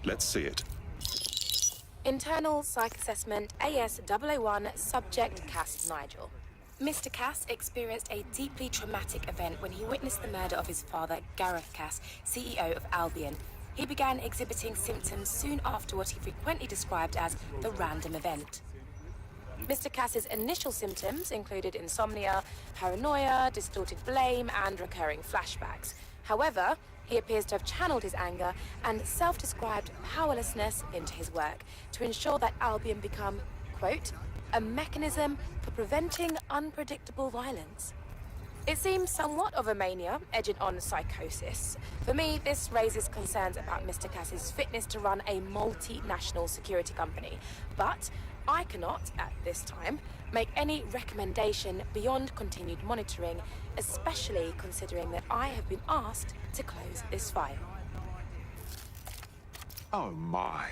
Speaker 10: Let's see it.
Speaker 18: Internal Psych Assessment AS001 Subject Cass Nigel. Mr. Cass experienced a deeply traumatic event when he witnessed the murder of his father, Gareth Cass, CEO of Albion. He began exhibiting symptoms soon after what he frequently described as the random event. Mr. Cass's initial symptoms included insomnia, paranoia, distorted blame, and recurring flashbacks. However, he appears to have channeled his anger and self-described powerlessness into his work to ensure that Albion become, quote, a mechanism for preventing unpredictable violence. It seems somewhat of a mania, edging on psychosis. For me, this raises concerns about Mr. Cass's fitness to run a multinational security company. But I cannot, at this time, make any recommendation beyond continued monitoring, especially considering that I have been asked to close this file.
Speaker 10: Oh my.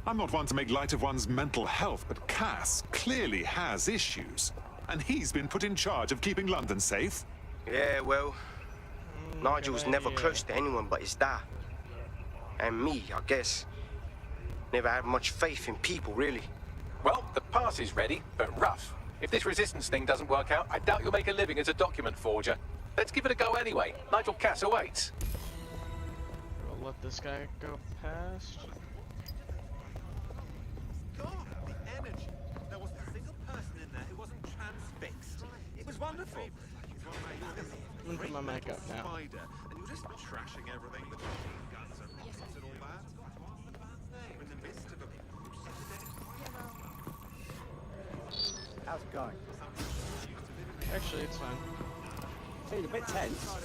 Speaker 10: I'm not one to make light of one's mental health, but Cass clearly has issues. And he's been put in charge of keeping London safe.
Speaker 12: Yeah, well, Nigel was never close to anyone but his dad. And me, I guess. Never had much faith in people, really.
Speaker 2: Well, the pass is ready, but rough. If this resistance thing doesn't work out, I doubt you'll make a living as a document forger. Let's give it a go anyway. Nigel Cass awaits.
Speaker 1: We'll let this guy go past.
Speaker 16: God, the energy. There wasn't a single person in there who wasn't transfixed. It was wonderful.
Speaker 1: I'm gonna put my mic up now.
Speaker 16: Spider, and you're just trashing everything with machine guns and rockets and all that. What's the bad name? In the midst of a...
Speaker 6: How's it going?
Speaker 1: Actually, it's fine.
Speaker 6: Feeling a bit tense.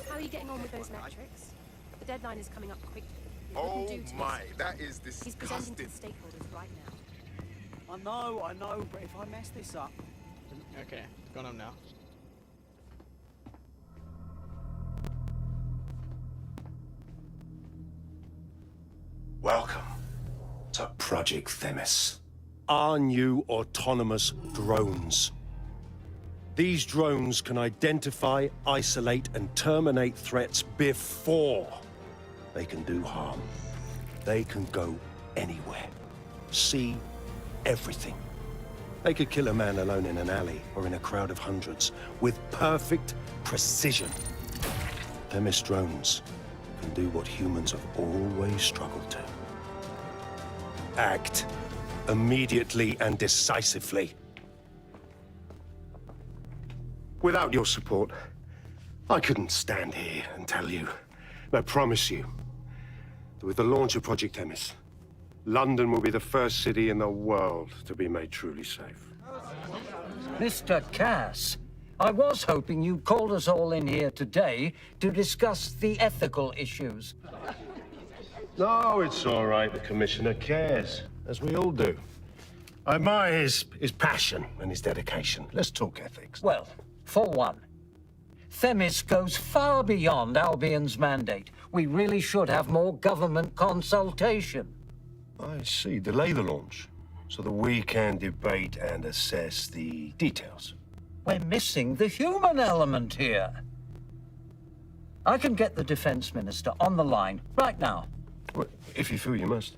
Speaker 19: How are you getting on with those metrics? The deadline is coming up quickly.
Speaker 6: Oh my, that is disgusting.
Speaker 19: He's presenting to the stakeholders right now.
Speaker 17: I know, but if I mess this up...
Speaker 1: Okay, going on now.
Speaker 20: Welcome to Project Themis. Our new autonomous drones. These drones can identify, isolate, and terminate threats before they can do harm. They can go anywhere, see everything. They could kill a man alone in an alley or in a crowd of hundreds with perfect precision. Themis drones can do what humans have always struggled to. Act immediately and decisively. Without your support, I couldn't stand here and tell you, but I promise you, that with the launch of Project Themis, London will be the first city in the world to be made truly safe.
Speaker 21: Mr. Cass, I was hoping you called us all in here today to discuss the ethical issues.
Speaker 20: No, it's all right. The Commissioner cares, as we all do. I admire his passion and his dedication. Let's talk ethics.
Speaker 21: Well, for one, Themis goes far beyond Albion's mandate. We really should have more government consultation.
Speaker 20: I see. Delay the launch, so that we can debate and assess the details.
Speaker 21: We're missing the human element here. I can get the Defense Minister on the line right now.
Speaker 20: Well, if you feel you must.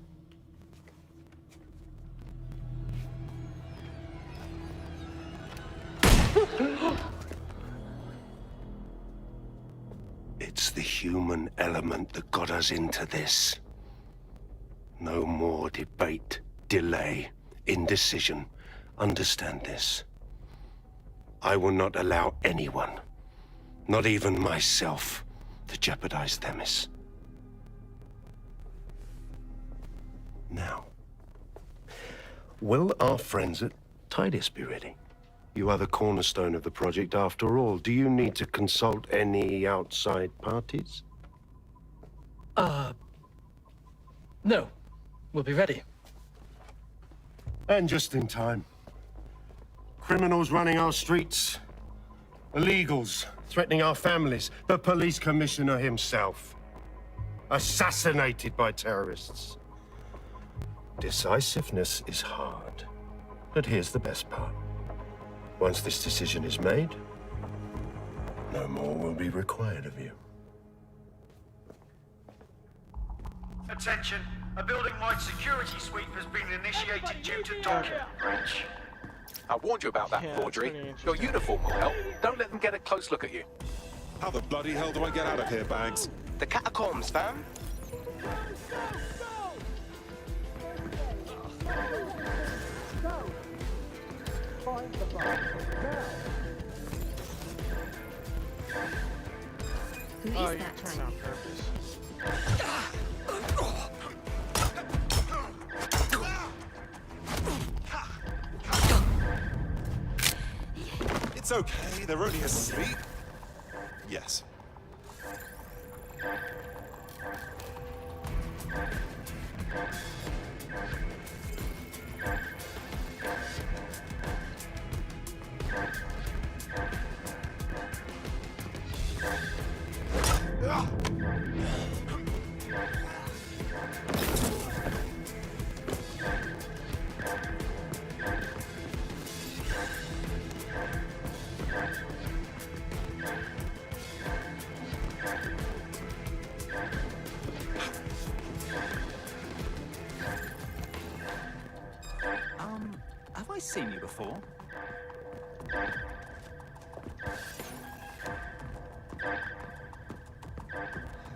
Speaker 20: It's the human element that got us into this. No more debate, delay, indecision. Understand this. I will not allow anyone, not even myself, to jeopardize Themis. Now, will our friends at Titus be ready? You are the cornerstone of the project after all. Do you need to consult any outside parties?
Speaker 8: No. We'll be ready.
Speaker 20: And just in time. Criminals running our streets. Illegals threatening our families. The police commissioner himself. Assassinated by terrorists. Decisiveness is hard. But here's the best part. Once this decision is made, no more will be required of you.
Speaker 22: Attention, a building-wide security sweep has been initiated due to document breach.
Speaker 2: I warned you about that, forgery. Your uniform will help. Don't let them get a close look at you.
Speaker 10: How the bloody hell do I get out of here, Bags?
Speaker 12: The catacombs, fam.
Speaker 17: Find the bomb. Now.
Speaker 1: Who is that child? On purpose.
Speaker 10: It's okay, they're only asleep. Yes.
Speaker 23: Have I seen you before?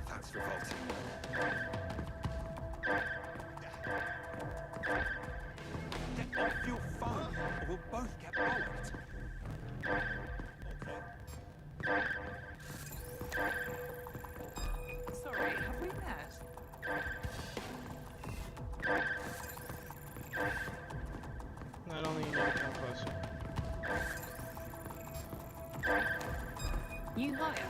Speaker 16: That's revolting.
Speaker 23: Get off your phone, or we'll both get bollocked.
Speaker 24: Sorry, have we met?
Speaker 1: I don't need to come closer.
Speaker 24: You hire.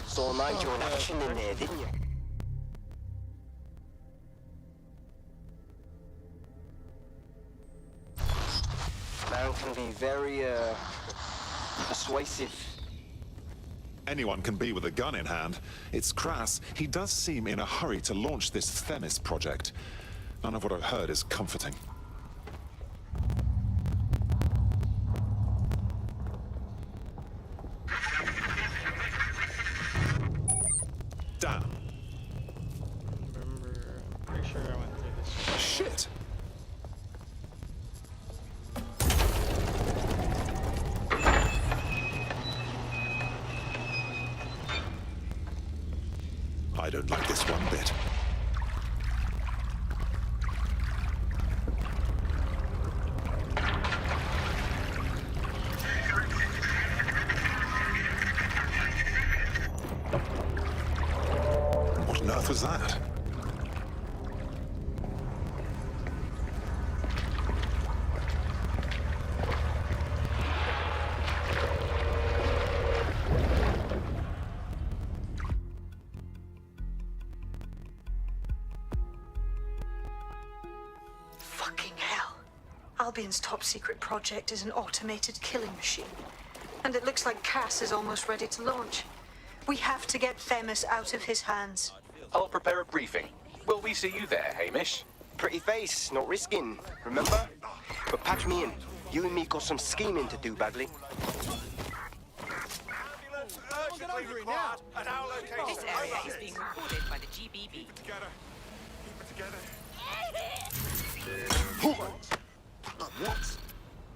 Speaker 12: Saw Nigel in action in there, didn't you? Man can be very, persuasive.
Speaker 10: Anyone can be with a gun in hand. It's crass. He does seem in a hurry to launch this Themis project. None of what I've heard is comforting. Damn.
Speaker 1: I'm pretty sure I went through this.
Speaker 10: Shit! I don't like this one bit. What on earth was that?
Speaker 14: Fucking hell. Albion's top secret project is an automated killing machine. And it looks like Cass is almost ready to launch. We have to get Themis out of his hands.
Speaker 2: I'll prepare a briefing. Will we see you there, Hamish?
Speaker 12: Pretty face, not risking, remember? But patch me in. You and me got some scheming to do, Bagley.
Speaker 13: Urgently required at our location.
Speaker 5: This area is being recorded by the GBB.
Speaker 6: Keep it together.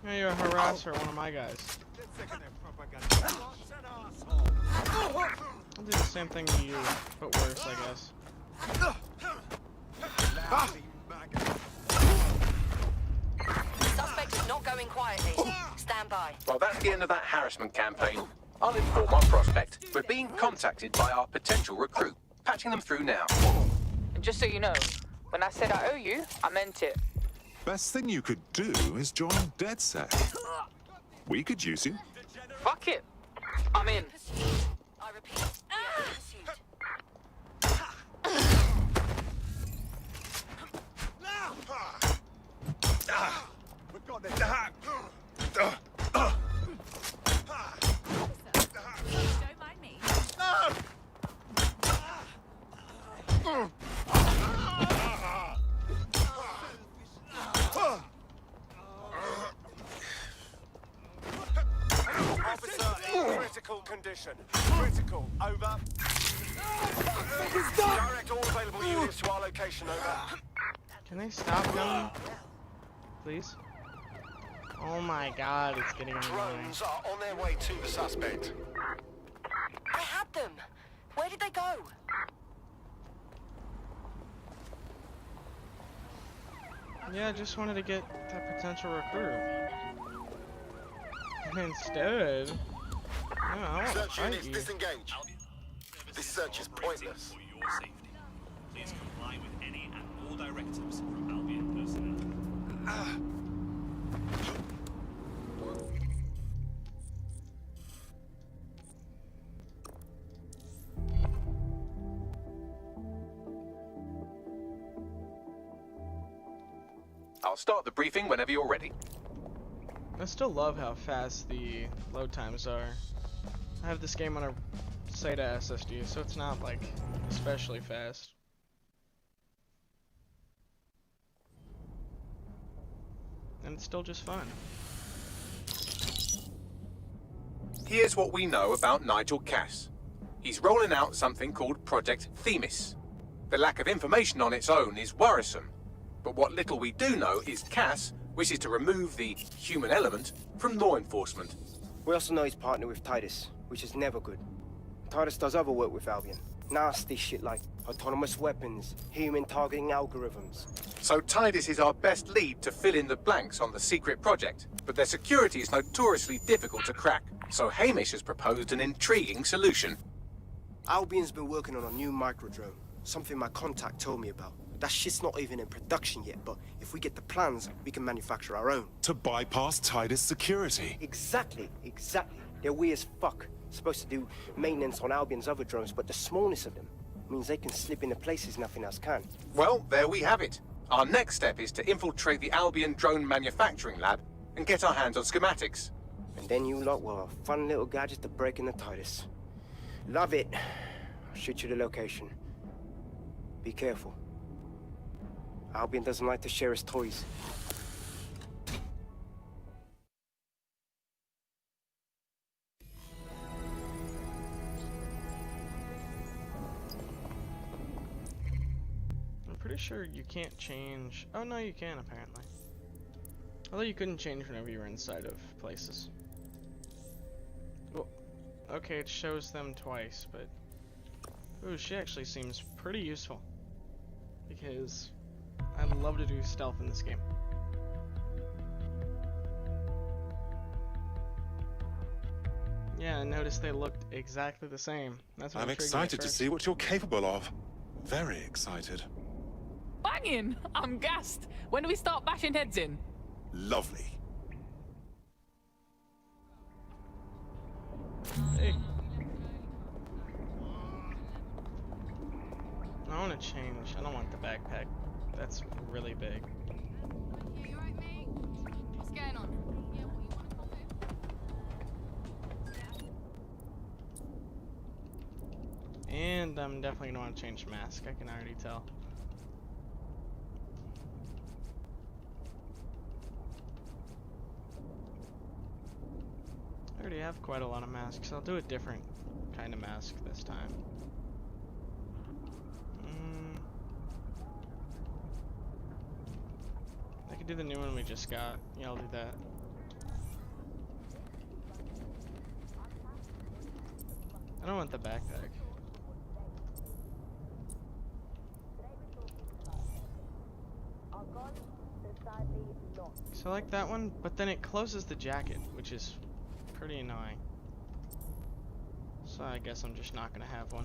Speaker 1: Yeah, you're a harasser, one of my guys. I'll do the same thing to you, but worse, I guess.
Speaker 5: Suspect is not going quietly. Stand by.
Speaker 2: Well, that's the end of that harassment campaign. I'll inform our prospect. We're being contacted by our potential recruit. Patching them through now.
Speaker 9: And just so you know, when I said I owe you, I meant it.
Speaker 10: Best thing you could do is join DedSec. We could use you.
Speaker 9: Fuck it. I'm in.
Speaker 5: I repeat, we are in pursuit.
Speaker 6: We've got this.
Speaker 5: Don't mind me.
Speaker 13: Officer in critical condition. Critical, over. Direct all available units to our location, over.
Speaker 1: Can they stop going? Please? Oh my god, it's getting annoying.
Speaker 13: Drones are on their way to the suspect.
Speaker 5: I had them. Where did they go?
Speaker 1: Yeah, I just wanted to get that potential recruit. And instead... No, I won't
Speaker 6: Search
Speaker 1: fight
Speaker 6: units
Speaker 1: you.
Speaker 6: disengage. This search is pointless.
Speaker 16: For your safety, please comply with any and all directives from Albion personnel.
Speaker 2: I'll start the briefing whenever you're ready.
Speaker 1: I still love how fast the load times are. I have this game on a SATA SSD, so it's not like especially fast. And it's still just fun.
Speaker 2: Here's what we know about Nigel Cass. He's rolling out something called Project Themis. The lack of information on its own is worrisome. But what little we do know is Cass wishes to remove the human element from law enforcement.
Speaker 12: We also know he's partnered with Titus, which is never good. Titus does other work with Albion. Nasty shit like autonomous weapons, human targeting algorithms.
Speaker 2: So Titus is our best lead to fill in the blanks on the secret project, but their security is notoriously difficult to crack. So Hamish has proposed an intriguing solution.
Speaker 12: Albion's been working on a new microdrone, something my contact told me about. That shit's not even in production yet, but if we get the plans, we can manufacture our own.
Speaker 10: To bypass Titus security.
Speaker 12: Exactly. They're weird as fuck. Supposed to do maintenance on Albion's other drones, but the smallness of them means they can slip into places nothing else can.
Speaker 2: Well, there we have it. Our next step is to infiltrate the Albion drone manufacturing lab and get our hands on schematics.
Speaker 12: And then you lot will have a fun little gadget to break in the Titus. Love it. I'll shoot you the location. Be careful. Albion doesn't like to share his toys.
Speaker 1: I'm pretty sure you can't change... Oh no, you can apparently. Although you couldn't change whenever you were inside of places. Well, okay, it shows them twice, but... Ooh, she actually seems pretty useful. Because I love to do stealth in this game. Yeah, I noticed they looked exactly the same. That's what
Speaker 10: I'm
Speaker 1: intrigued me at
Speaker 10: excited to
Speaker 1: first.
Speaker 10: see what you're capable of. Very excited.
Speaker 9: Banging! I'm gassed. When do we start bashing heads in?
Speaker 10: Lovely.
Speaker 1: Hey. I want to change. I don't want the backpack. That's really big.
Speaker 4: What's going on?
Speaker 1: And I'm definitely gonna want to change the mask, I can already tell. I already have quite a lot of masks. I'll do a different kind of mask this time. I could do the new one we just got. Yeah, I'll do that. I don't want the backpack. So I like that one, but then it closes the jacket, which is pretty annoying. So I guess I'm just not gonna have one.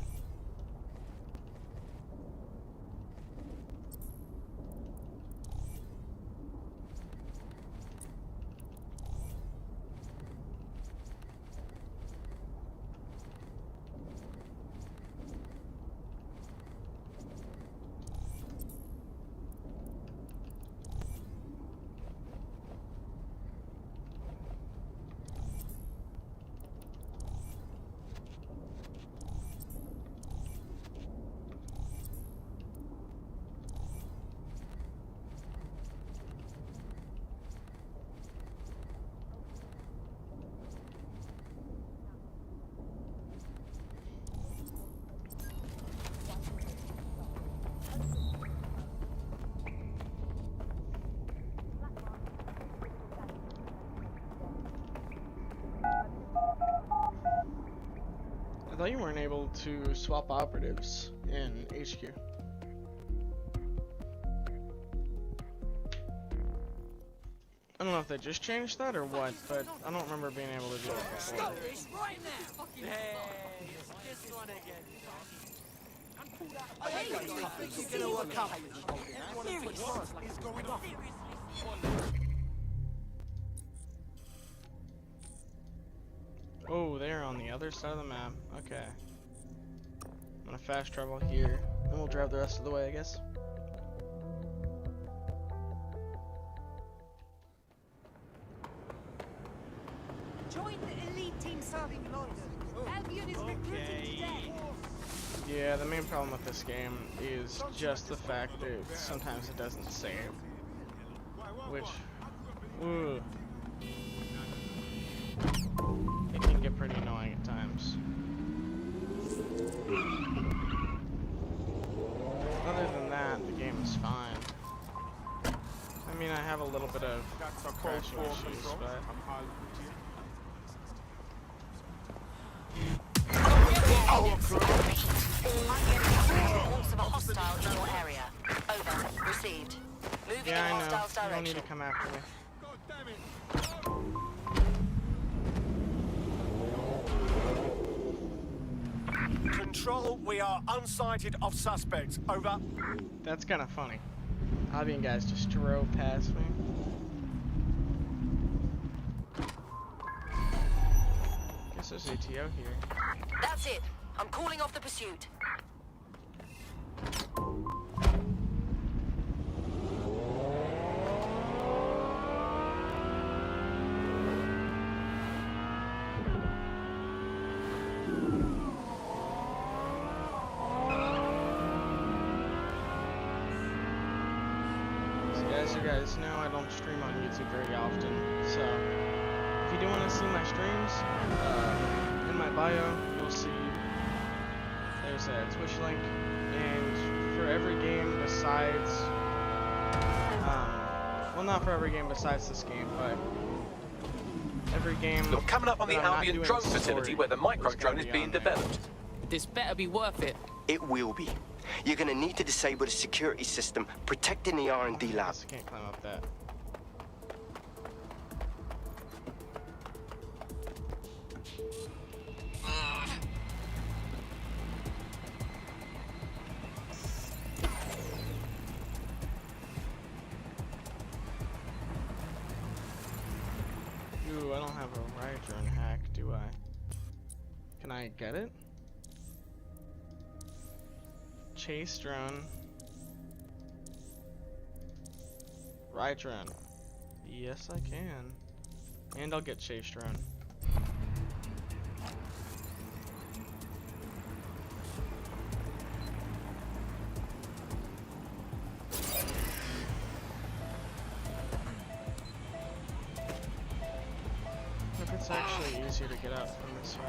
Speaker 1: I thought you weren't able to swap operatives in HQ. I don't know if they just changed that or what, but I don't remember being able to do it before.
Speaker 17: Stop this right now! Hey, this one again. Hey, you're gonna work out.
Speaker 1: Oh, they're on the other side of the map. Okay. I'm gonna fast travel here, and we'll drive the rest of the way, I guess.
Speaker 17: Join the elite team serving London. Albion is recruiting today.
Speaker 1: Yeah, the main problem with this game is just the fact that sometimes it doesn't save. Which, ooh, it can get pretty annoying at times. Other than that, the game is fine. I mean, I have a little bit of crashing issues, but...
Speaker 5: Reports of a hostile in your area. Over. Received. Moving in
Speaker 1: Yeah, I
Speaker 5: hostile's
Speaker 1: know. You don't need
Speaker 5: direction.
Speaker 1: to come after me.
Speaker 20: Control, we are unsighted of suspects. Over.
Speaker 1: That's kind of funny. Albion guys just drove past me. Guess there's ATO here.
Speaker 5: That's it. I'm calling off the pursuit.
Speaker 1: As you guys know, I don't stream on YouTube very often, so if you do want to see my streams, in my bio, you'll see there's a Twitch link, and for every game besides, well, not for every game besides this game, but every game.
Speaker 2: You're coming up on the
Speaker 1: that I'm not
Speaker 2: Albion
Speaker 1: doing
Speaker 2: drone
Speaker 1: story
Speaker 2: facility where the micro
Speaker 1: is gonna
Speaker 2: drone is
Speaker 1: be
Speaker 2: being
Speaker 1: on there.
Speaker 2: developed.
Speaker 9: This better be worth it.
Speaker 12: It will be. You're gonna need to disable the security system protecting the R&D lab.
Speaker 1: I can't climb up that. Ooh, I don't have a riot drone hack, do I? Can I get it? Chase drone. Riot drone. Yes, I can. And I'll get chase drone. actually easier to get up from this way.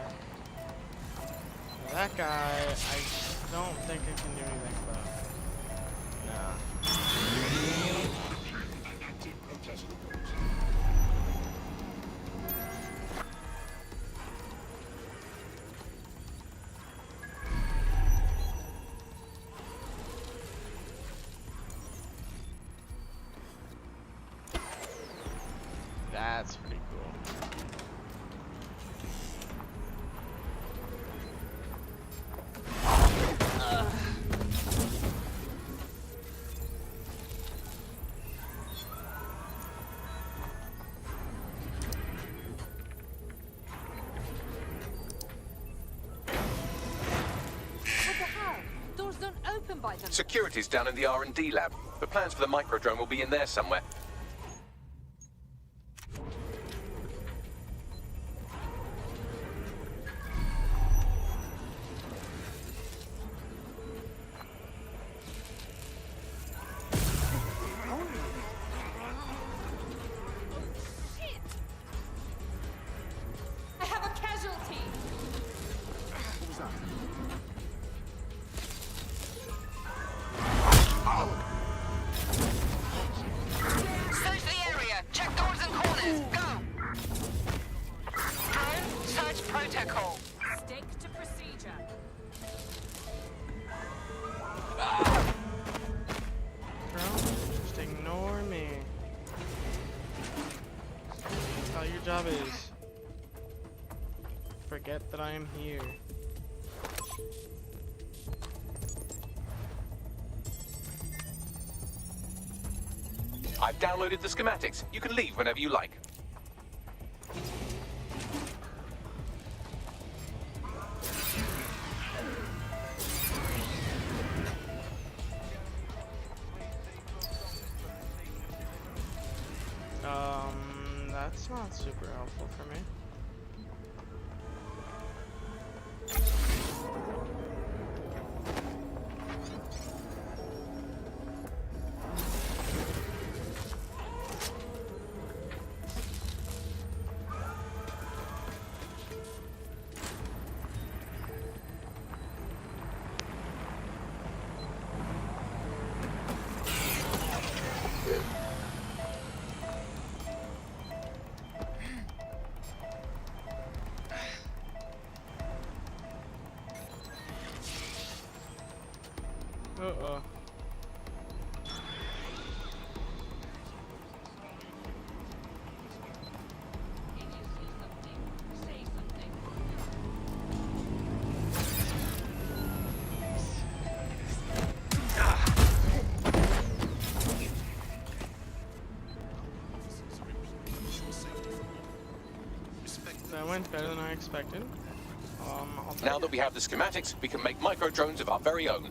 Speaker 1: That guy, I don't think I can do anything about. Nah. That's pretty cool.
Speaker 19: What the hell? Doors don't open by them.
Speaker 2: Security's down in the R&D lab. The plans for the microdrone will be in there somewhere.
Speaker 19: I have a casualty.
Speaker 6: What was that?
Speaker 5: Search the area. Check doors and corners. Go. Drone, search protocol.
Speaker 19: Stick to procedure.
Speaker 1: Girl, just ignore me. That's how your job is. Forget that I am here.
Speaker 2: I've downloaded the schematics. You can leave whenever you like.
Speaker 1: That's not super helpful for me. Uh-oh. That went better than I expected.
Speaker 2: Now that we have the schematics, we can make microdrones of our very own.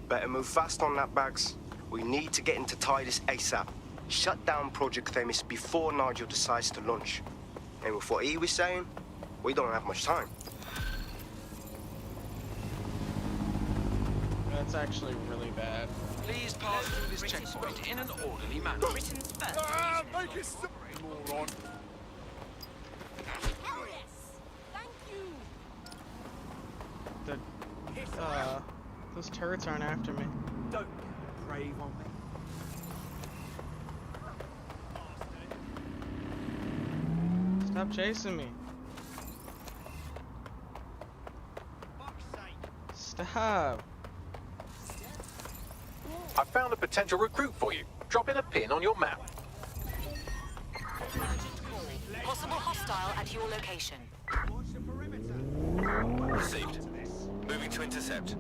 Speaker 12: Better move fast on that, Bags. We need to get into Titus ASAP. Shut down Project Themis before Nigel decides to launch. And with what he was saying, we don't have much time.
Speaker 1: That's actually really bad.
Speaker 23: Please pass through this checkpoint in an orderly manner.
Speaker 19: Britain's first.
Speaker 6: Make it stop, moron.
Speaker 19: Hell yes. Thank you.
Speaker 1: Those turrets aren't after me.
Speaker 23: Don't crave on me.
Speaker 1: Stop chasing me. Stop.
Speaker 2: I found a potential recruit for you. Drop in a pin on your map.
Speaker 5: Possible hostile at your location.
Speaker 13: Received. Moving to intercept.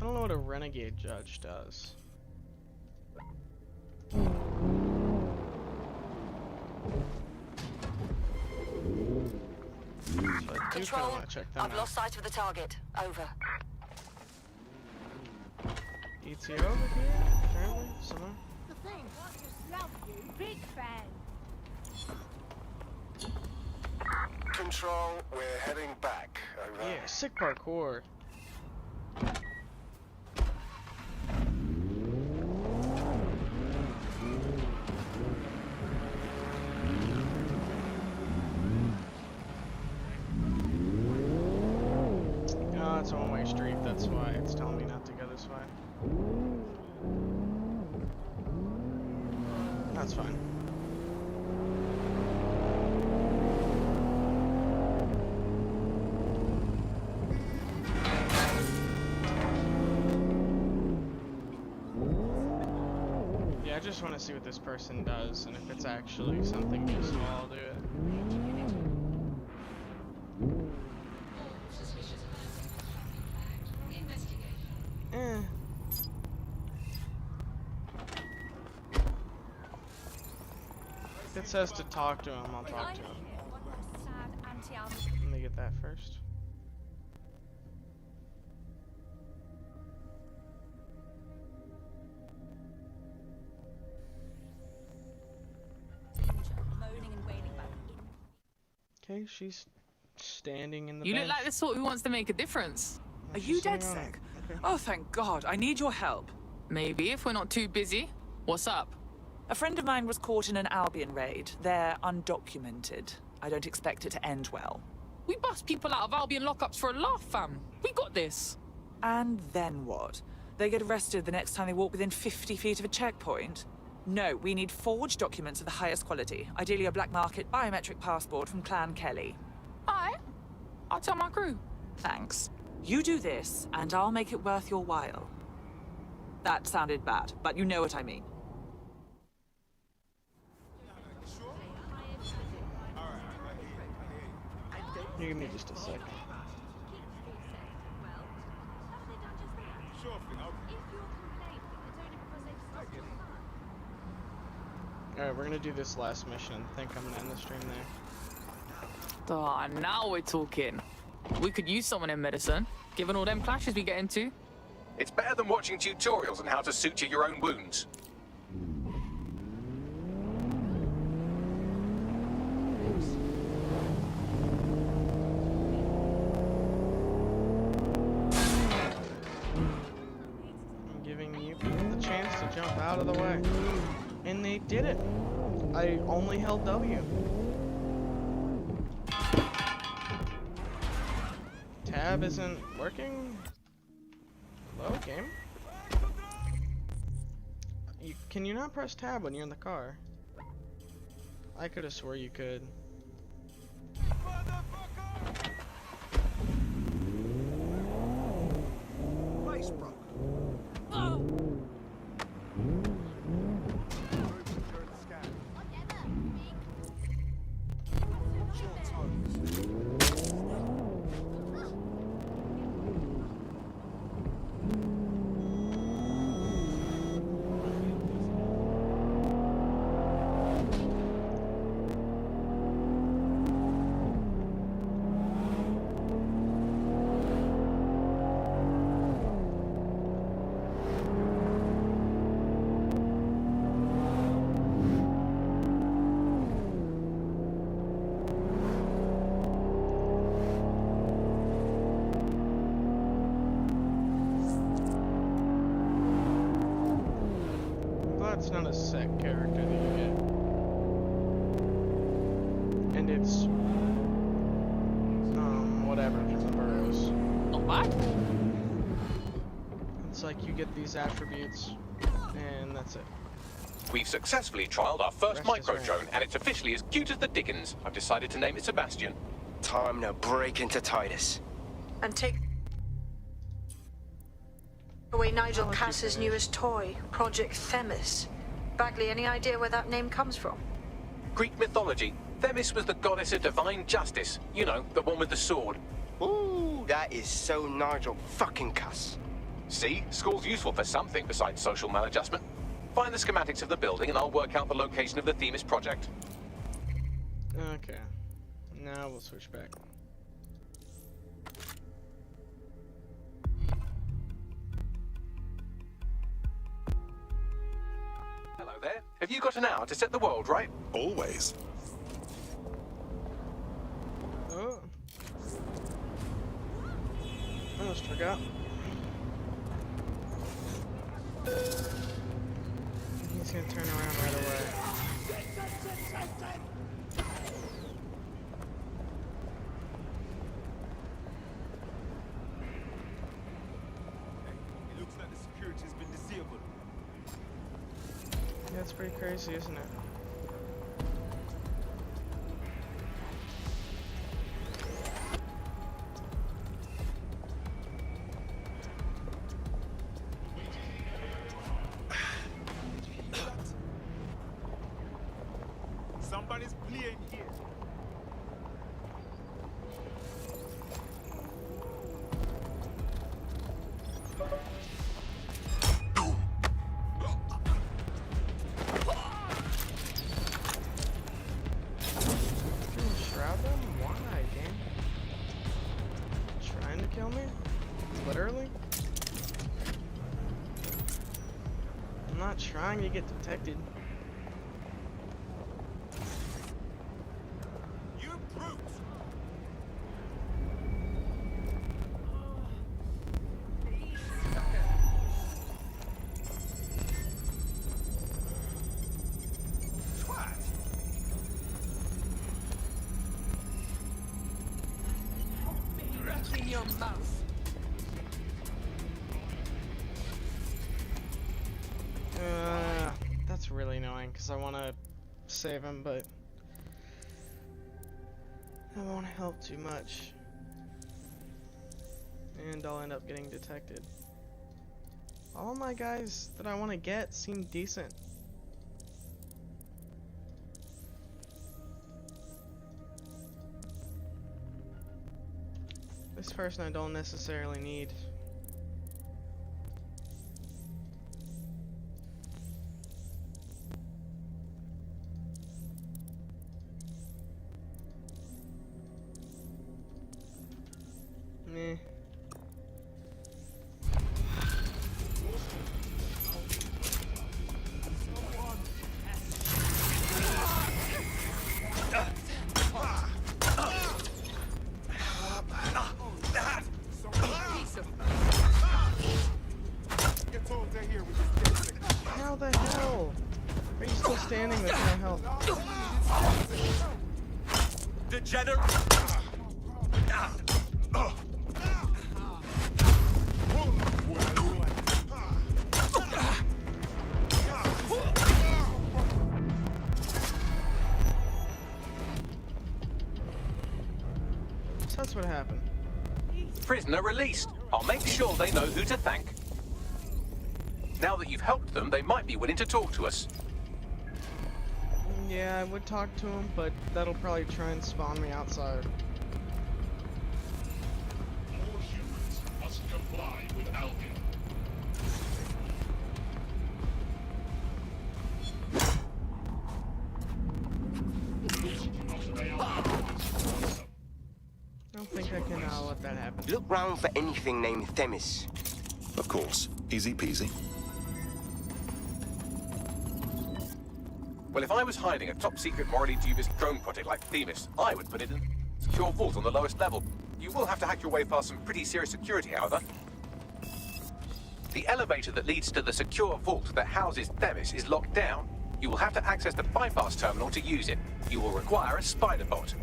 Speaker 1: I don't know what a renegade judge does.
Speaker 5: Control,
Speaker 1: check them
Speaker 5: I've
Speaker 1: out.
Speaker 5: lost sight of the target. Over.
Speaker 1: ETO over here? Apparently, somewhere.
Speaker 19: The thing. Love you. Big fan.
Speaker 13: Control, we're heading back. Over.
Speaker 1: Yeah, sick parkour. That's why it's telling me not to go this way. That's fine. Yeah, I just want to see what this person does, and if it's actually something useful, I'll do it. If it says to talk to him, I'll talk to him. Let me get that first. Okay, she's standing in the
Speaker 9: You
Speaker 1: bench.
Speaker 9: look like the sort who wants to make a difference.
Speaker 1: Are you dead sick? Okay.
Speaker 3: Oh, thank God. I need your help.
Speaker 9: Maybe, if we're not too busy. What's up?
Speaker 3: A friend of mine was caught in an Albion raid. They're undocumented. I don't expect it to end well.
Speaker 9: We bust people out of Albion lockups for a laugh, fam. We got this.
Speaker 3: And then what? They get arrested the next time they walk within 50 feet of a checkpoint? No, we need forged documents of the highest quality. Ideally a black market biometric passport from Clan Kelly.
Speaker 9: I'll tell my crew.
Speaker 3: Thanks. You do this, and I'll make it worth your while. That sounded bad, but you know what I mean.
Speaker 1: You give me just a sec. Alright, we're gonna do this last mission. I think I'm gonna end the stream there.
Speaker 9: Ah, now we're talking. We could use someone in medicine, given all them clashes we get into.
Speaker 2: It's better than watching tutorials on how to suture your own wounds.
Speaker 1: I'm giving you people the chance to jump out of the way. And they did it. I only held W. Tab isn't working. Hello, game? Can you not press tab when you're in the car? I could have swore you could.
Speaker 17: Place broke.
Speaker 1: That's not a set character that you get. And it's whatever from the burrows.
Speaker 9: Not bad.
Speaker 1: It's like you get these attributes and that's it.
Speaker 2: We've successfully trialed our first micro drone, and it's officially as cute as the dickens. I've decided to name it Sebastian.
Speaker 12: Time to break into Titus.
Speaker 14: And take away Nigel Cass's newest toy, Project Themis. Bagley, any idea where that name comes from?
Speaker 2: Greek mythology. Themis was the goddess of divine justice. You know, the one with the sword.
Speaker 12: Ooh, that is so Nigel fucking Cass.
Speaker 2: See? School's useful for something besides social maladjustment. Find the schematics of the building and I'll work out the location of the Themis project.
Speaker 1: Okay. Now we'll switch back.
Speaker 2: Hello there. Have you got an hour to set the world right?
Speaker 10: Always.
Speaker 1: Oh. I almost forgot. He's gonna turn around right away. that's pretty crazy, isn't it?
Speaker 6: Somebody's playing here.
Speaker 1: Shroud them? Why, game? Trying to kill me? Literally? I'm not trying to get detected.
Speaker 6: You brutes!
Speaker 17: In your mouth.
Speaker 1: That's really annoying because I want to save him, but that won't help too much. And I'll end up getting detected. All my guys that I want to get seem decent. This person I don't necessarily need. Meh. How the hell? Are you still standing with no health?
Speaker 23: Degenerate!
Speaker 1: So that's what happened.
Speaker 2: Prisoner released. I'll make sure they know who to thank. Now that you've helped them, they might be willing to talk to us.
Speaker 1: Yeah, I would talk to him, but that'll probably try and spawn me outside.
Speaker 7: All humans must comply with Albion.
Speaker 1: I don't think I can let that happen.
Speaker 12: Look round for anything named Themis.
Speaker 10: Of course. Easy peasy.
Speaker 2: Well, if I was hiding a top-secret, morally dubious drone project like Themis, I would put it in secure vault on the lowest level. You will have to hack your way past some pretty serious security, however. The elevator that leads to the secure vault that houses Themis is locked down. You will have to access the bypass terminal to use it. You will require a spider bot.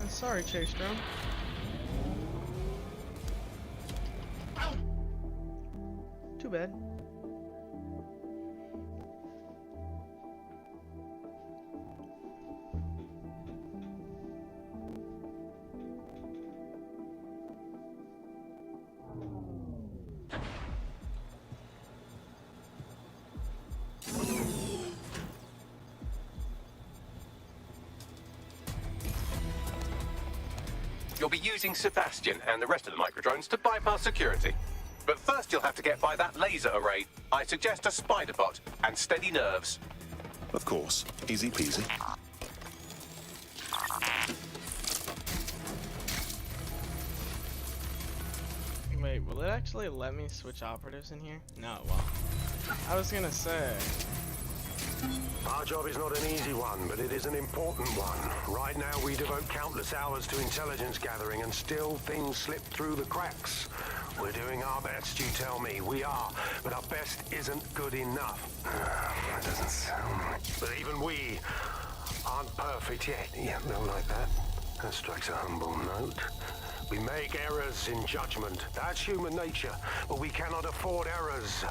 Speaker 1: Sorry, Chase Drone. Too bad.
Speaker 2: You'll be using Sebastian and the rest of the microdrones to bypass security. but first you'll have to get by that laser array. I suggest a spider bot and steady nerves.
Speaker 10: Of course. Easy peasy.
Speaker 1: Wait, will it actually let me switch operatives in here? No, well. I was gonna say.
Speaker 20: Our job is not an easy one, but it is an important one. Right now we devote countless hours to intelligence gathering, and still things slip through the cracks. We're doing our best, you tell me. We are, but our best isn't good enough. That doesn't sound right. But even we aren't perfect yet. Yeah, no, like that. That strikes a humble note. We make errors in judgment. That's human nature, but we cannot afford errors.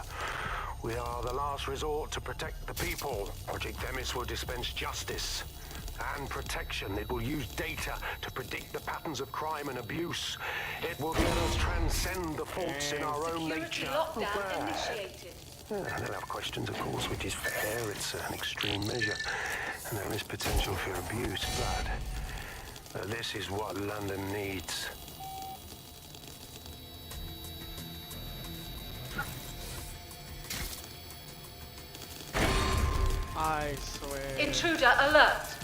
Speaker 20: We are the last resort to protect the people. Project Themis will dispense justice and protection. It will use data to predict the patterns of crime and abuse. It will let us transcend the faults in our own nature.
Speaker 5: Lockdown initiated.
Speaker 20: They'll have questions, of course, which is fair. It's an extreme measure, and there is potential for abuse, but this is what London needs.
Speaker 1: I swear.
Speaker 5: Intruder alert.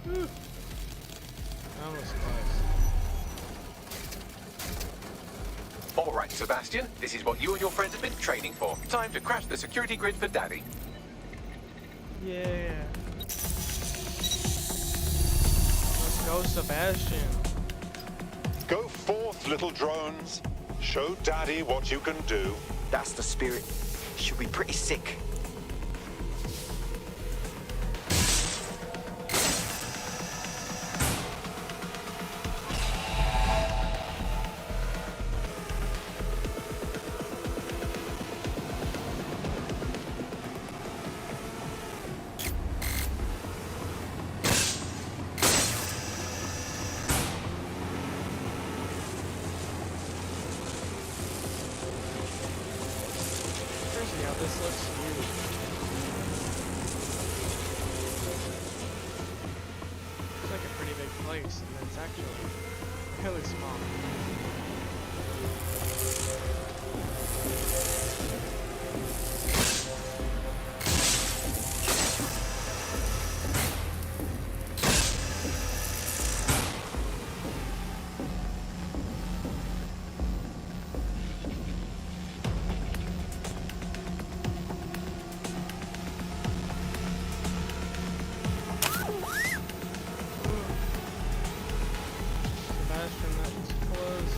Speaker 1: No. That was close.
Speaker 2: All right, Sebastian, this is what you and your friends have been training for. Time to crash the security grid for Daddy.
Speaker 1: Yeah. Let's go, Sebastian.
Speaker 10: Go forth, little drones. Show Daddy what you can do.
Speaker 12: That's the spirit. Should be pretty sick.
Speaker 1: Crazy how this looks huge. It's like a pretty big place, and it's actually really small. Sebastian, that was close.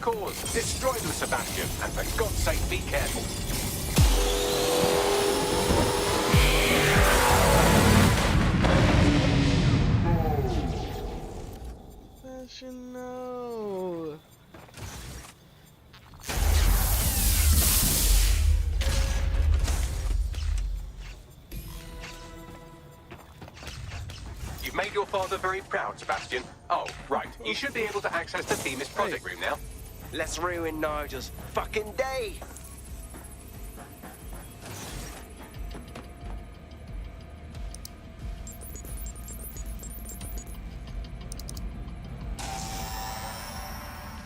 Speaker 2: cause. Destroy them, Sebastian, and for God's sake, be careful.
Speaker 1: Sebastian, no.
Speaker 2: You've made your father very proud, Sebastian. Oh, right. You should be able to access the Themis project room now.
Speaker 12: Let's ruin Nigel's fucking day.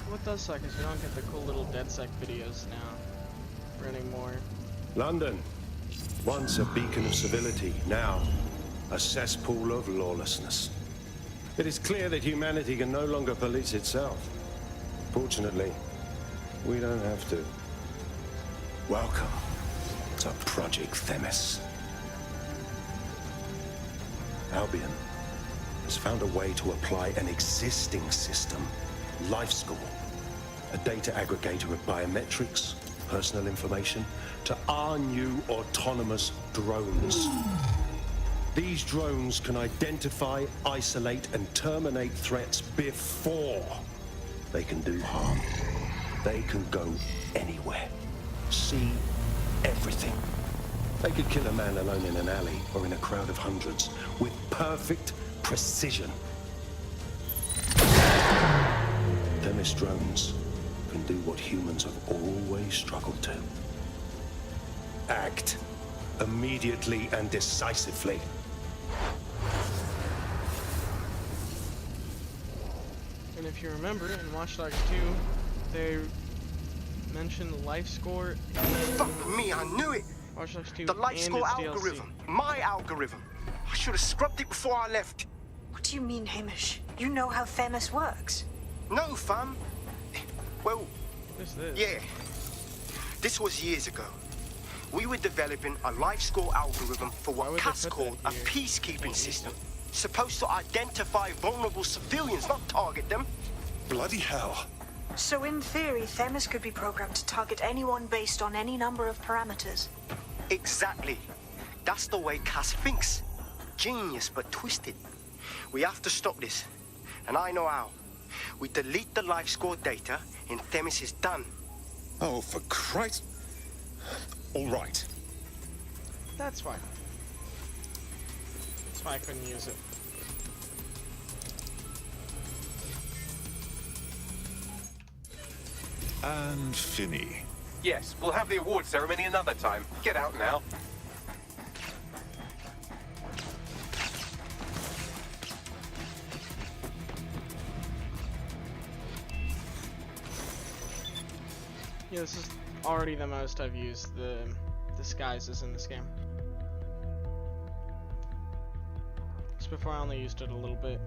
Speaker 1: What does suck is you don't get the cool little DedSec videos now. Or anymore.
Speaker 20: London, once a beacon of civility, now a cesspool of lawlessness. It is clear that humanity can no longer police itself. Fortunately, we don't have to. Welcome to Project Themis. Albion has found a way to apply an existing system, Life School, a data aggregator of biometrics, personal information, to our new autonomous drones. These drones can identify, isolate, and terminate threats before they can do harm. They can go anywhere, see everything. They could kill a man alone in an alley or in a crowd of hundreds with perfect precision. Themis drones can do what humans have always struggled to. Act immediately and decisively.
Speaker 1: And if you remember, in Watch Dogs 2, they mentioned the life score.
Speaker 12: Fuck me, I knew it!
Speaker 1: Watch Dogs 2
Speaker 12: The life
Speaker 1: and
Speaker 12: score
Speaker 1: its
Speaker 12: algorithm.
Speaker 1: DLC.
Speaker 12: My algorithm. I should have scrubbed it before I left.
Speaker 14: What do you mean, Hamish? You know how Themis works?
Speaker 12: No, fam. Well,
Speaker 1: What's this?
Speaker 12: yeah. This was years ago. We were developing a life score algorithm for what Cass called a peacekeeping system. Supposed to identify vulnerable civilians, not target them.
Speaker 10: Bloody hell.
Speaker 14: So in theory, Themis could be programmed to target anyone based on any number of parameters.
Speaker 12: Exactly. That's the way Cass thinks. Genius, but twisted. We have to stop this. And I know how. We delete the life score data, and Themis is done.
Speaker 10: Oh, for Christ. All right.
Speaker 1: That's fine. That's why I couldn't use it.
Speaker 10: And Finney.
Speaker 2: Yes, we'll have the award ceremony another time. Get out now.
Speaker 1: Yeah, this is already the most I've used the disguises in this game. Just before I only used it a little bit.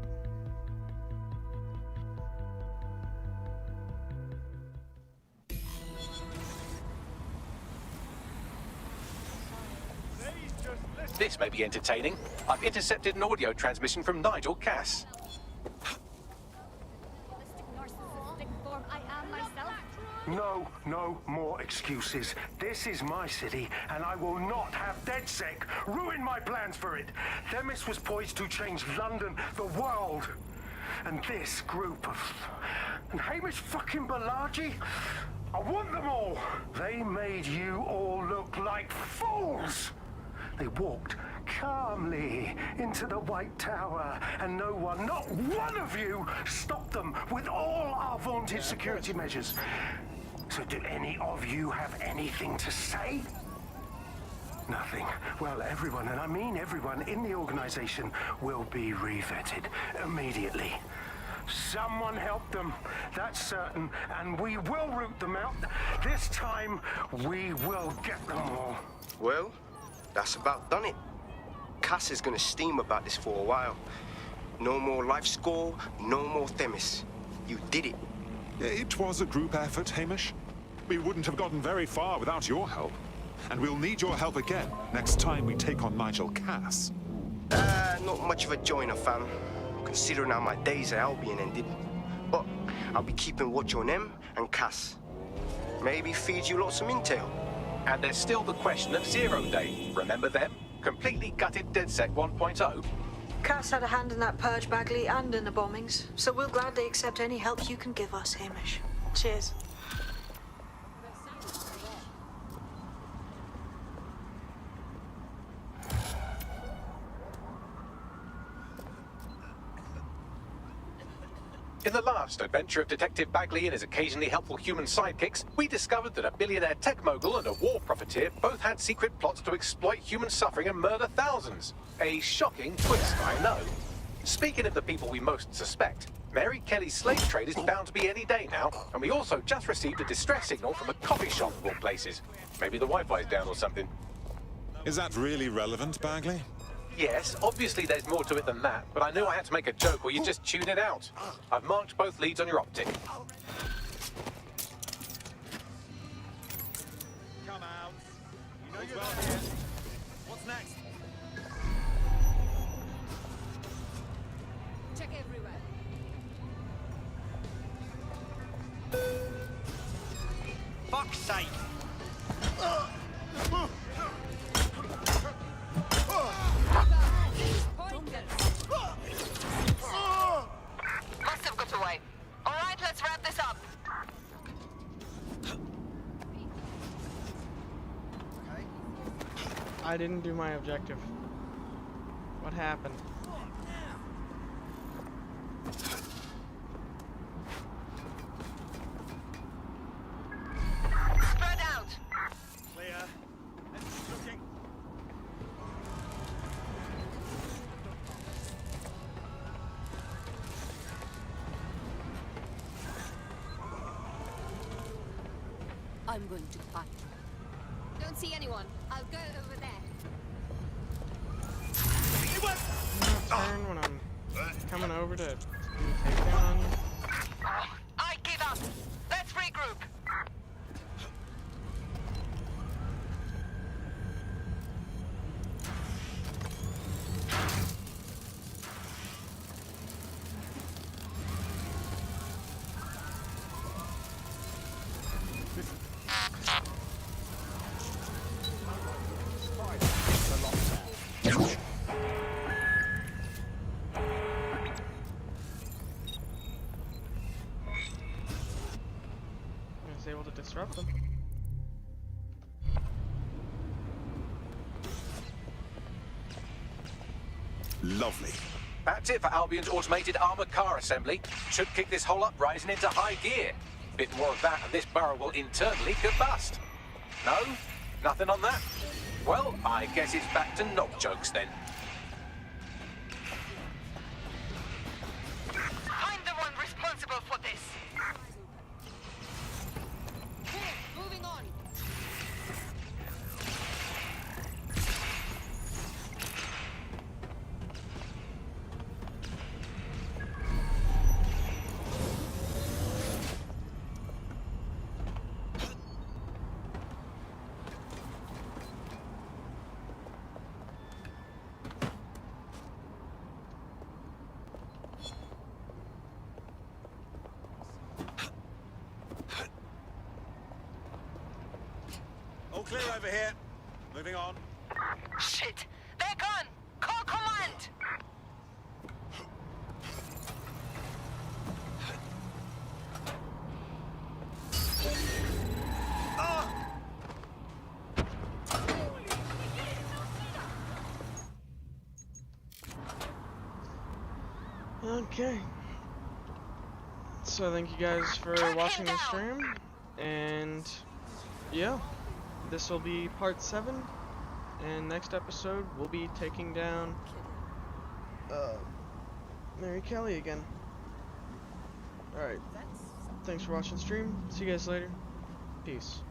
Speaker 2: This may be entertaining. I've intercepted an audio transmission from Nigel Cass.
Speaker 20: No more excuses. This is my city, and I will not have DedSec ruin my plans for it. Themis was poised to change London, the world. And this group of... And Hamish fucking Balaji? I want them all. They made you all look like fools. They walked calmly into the White Tower, and no one, not one of you, stopped them with all our vaunted security measures. So do any of you have anything to say? Nothing. Well, everyone, and I mean everyone in the organization, will be revetted immediately. Someone help them, that's certain, and we will root them out. This time, we will get them all.
Speaker 12: Well, that's about done it. Cass is gonna steam about this for a while. No more life score, no more Themis. You did it.
Speaker 10: It was a group effort, Hamish. We wouldn't have gotten very far without your help. And we'll need your help again next time we take on Nigel Cass.
Speaker 12: Not much of a joiner, fam. Considering how my days at Albion ended. But I'll be keeping watch on them and Cass. Maybe feed you lots of intel.
Speaker 2: And there's still the question of Zero Day. Remember them? Completely gutted DedSec 1.0.
Speaker 14: Cass had a hand in that purge, Bagley, and in the bombings, so we'll gladly accept any help you can give us, Hamish. Cheers.
Speaker 2: In the last adventure of Detective Bagley and his occasionally helpful human sidekicks, we discovered that a billionaire tech mogul and a war profiteer both had secret plots to exploit human suffering and murder thousands. A shocking twist, I know. Speaking of the people we most suspect, Mary Kelly's slave trade is bound to be any day now, and we also just received a distress signal from a coffee shop of all places. Maybe the Wi-Fi's down or something.
Speaker 10: Is that really relevant, Bagley?
Speaker 2: Yes, obviously there's more to it than that, but I knew I had to make a joke or you'd just tune it out. I've marked both leads on your optic.
Speaker 23: Come out. You know you're well here. What's next?
Speaker 19: Check everywhere.
Speaker 23: Fuck's sake.
Speaker 5: Must have got away. All right, let's wrap this up.
Speaker 1: I didn't do my objective. What happened?
Speaker 5: Spread out.
Speaker 23: Clear. Let's keep looking.
Speaker 19: I'm going to fight. Don't see anyone. I'll go over there.
Speaker 1: Turn when I'm coming over to do a takedown on you.
Speaker 5: I give up. Let's regroup.
Speaker 1: I was able to disrupt them.
Speaker 10: Lovely.
Speaker 2: That's it for Albion's automated armored car assembly. Should kick this whole uprising into high gear. Bit more of that and this barrel will internally combust. No? Nothing on that? Well, I guess it's back to knock jokes then.
Speaker 5: I'm the one responsible for this.
Speaker 19: Moving on.
Speaker 23: All clear over here. Moving on.
Speaker 5: Shit! They're gone! Call command!
Speaker 1: Okay. So thank you guys for watching the stream, and yeah, this will be part 7, and next episode we'll be taking down Mary Kelly again. Alright, thanks for watching the stream, see you guys later, peace.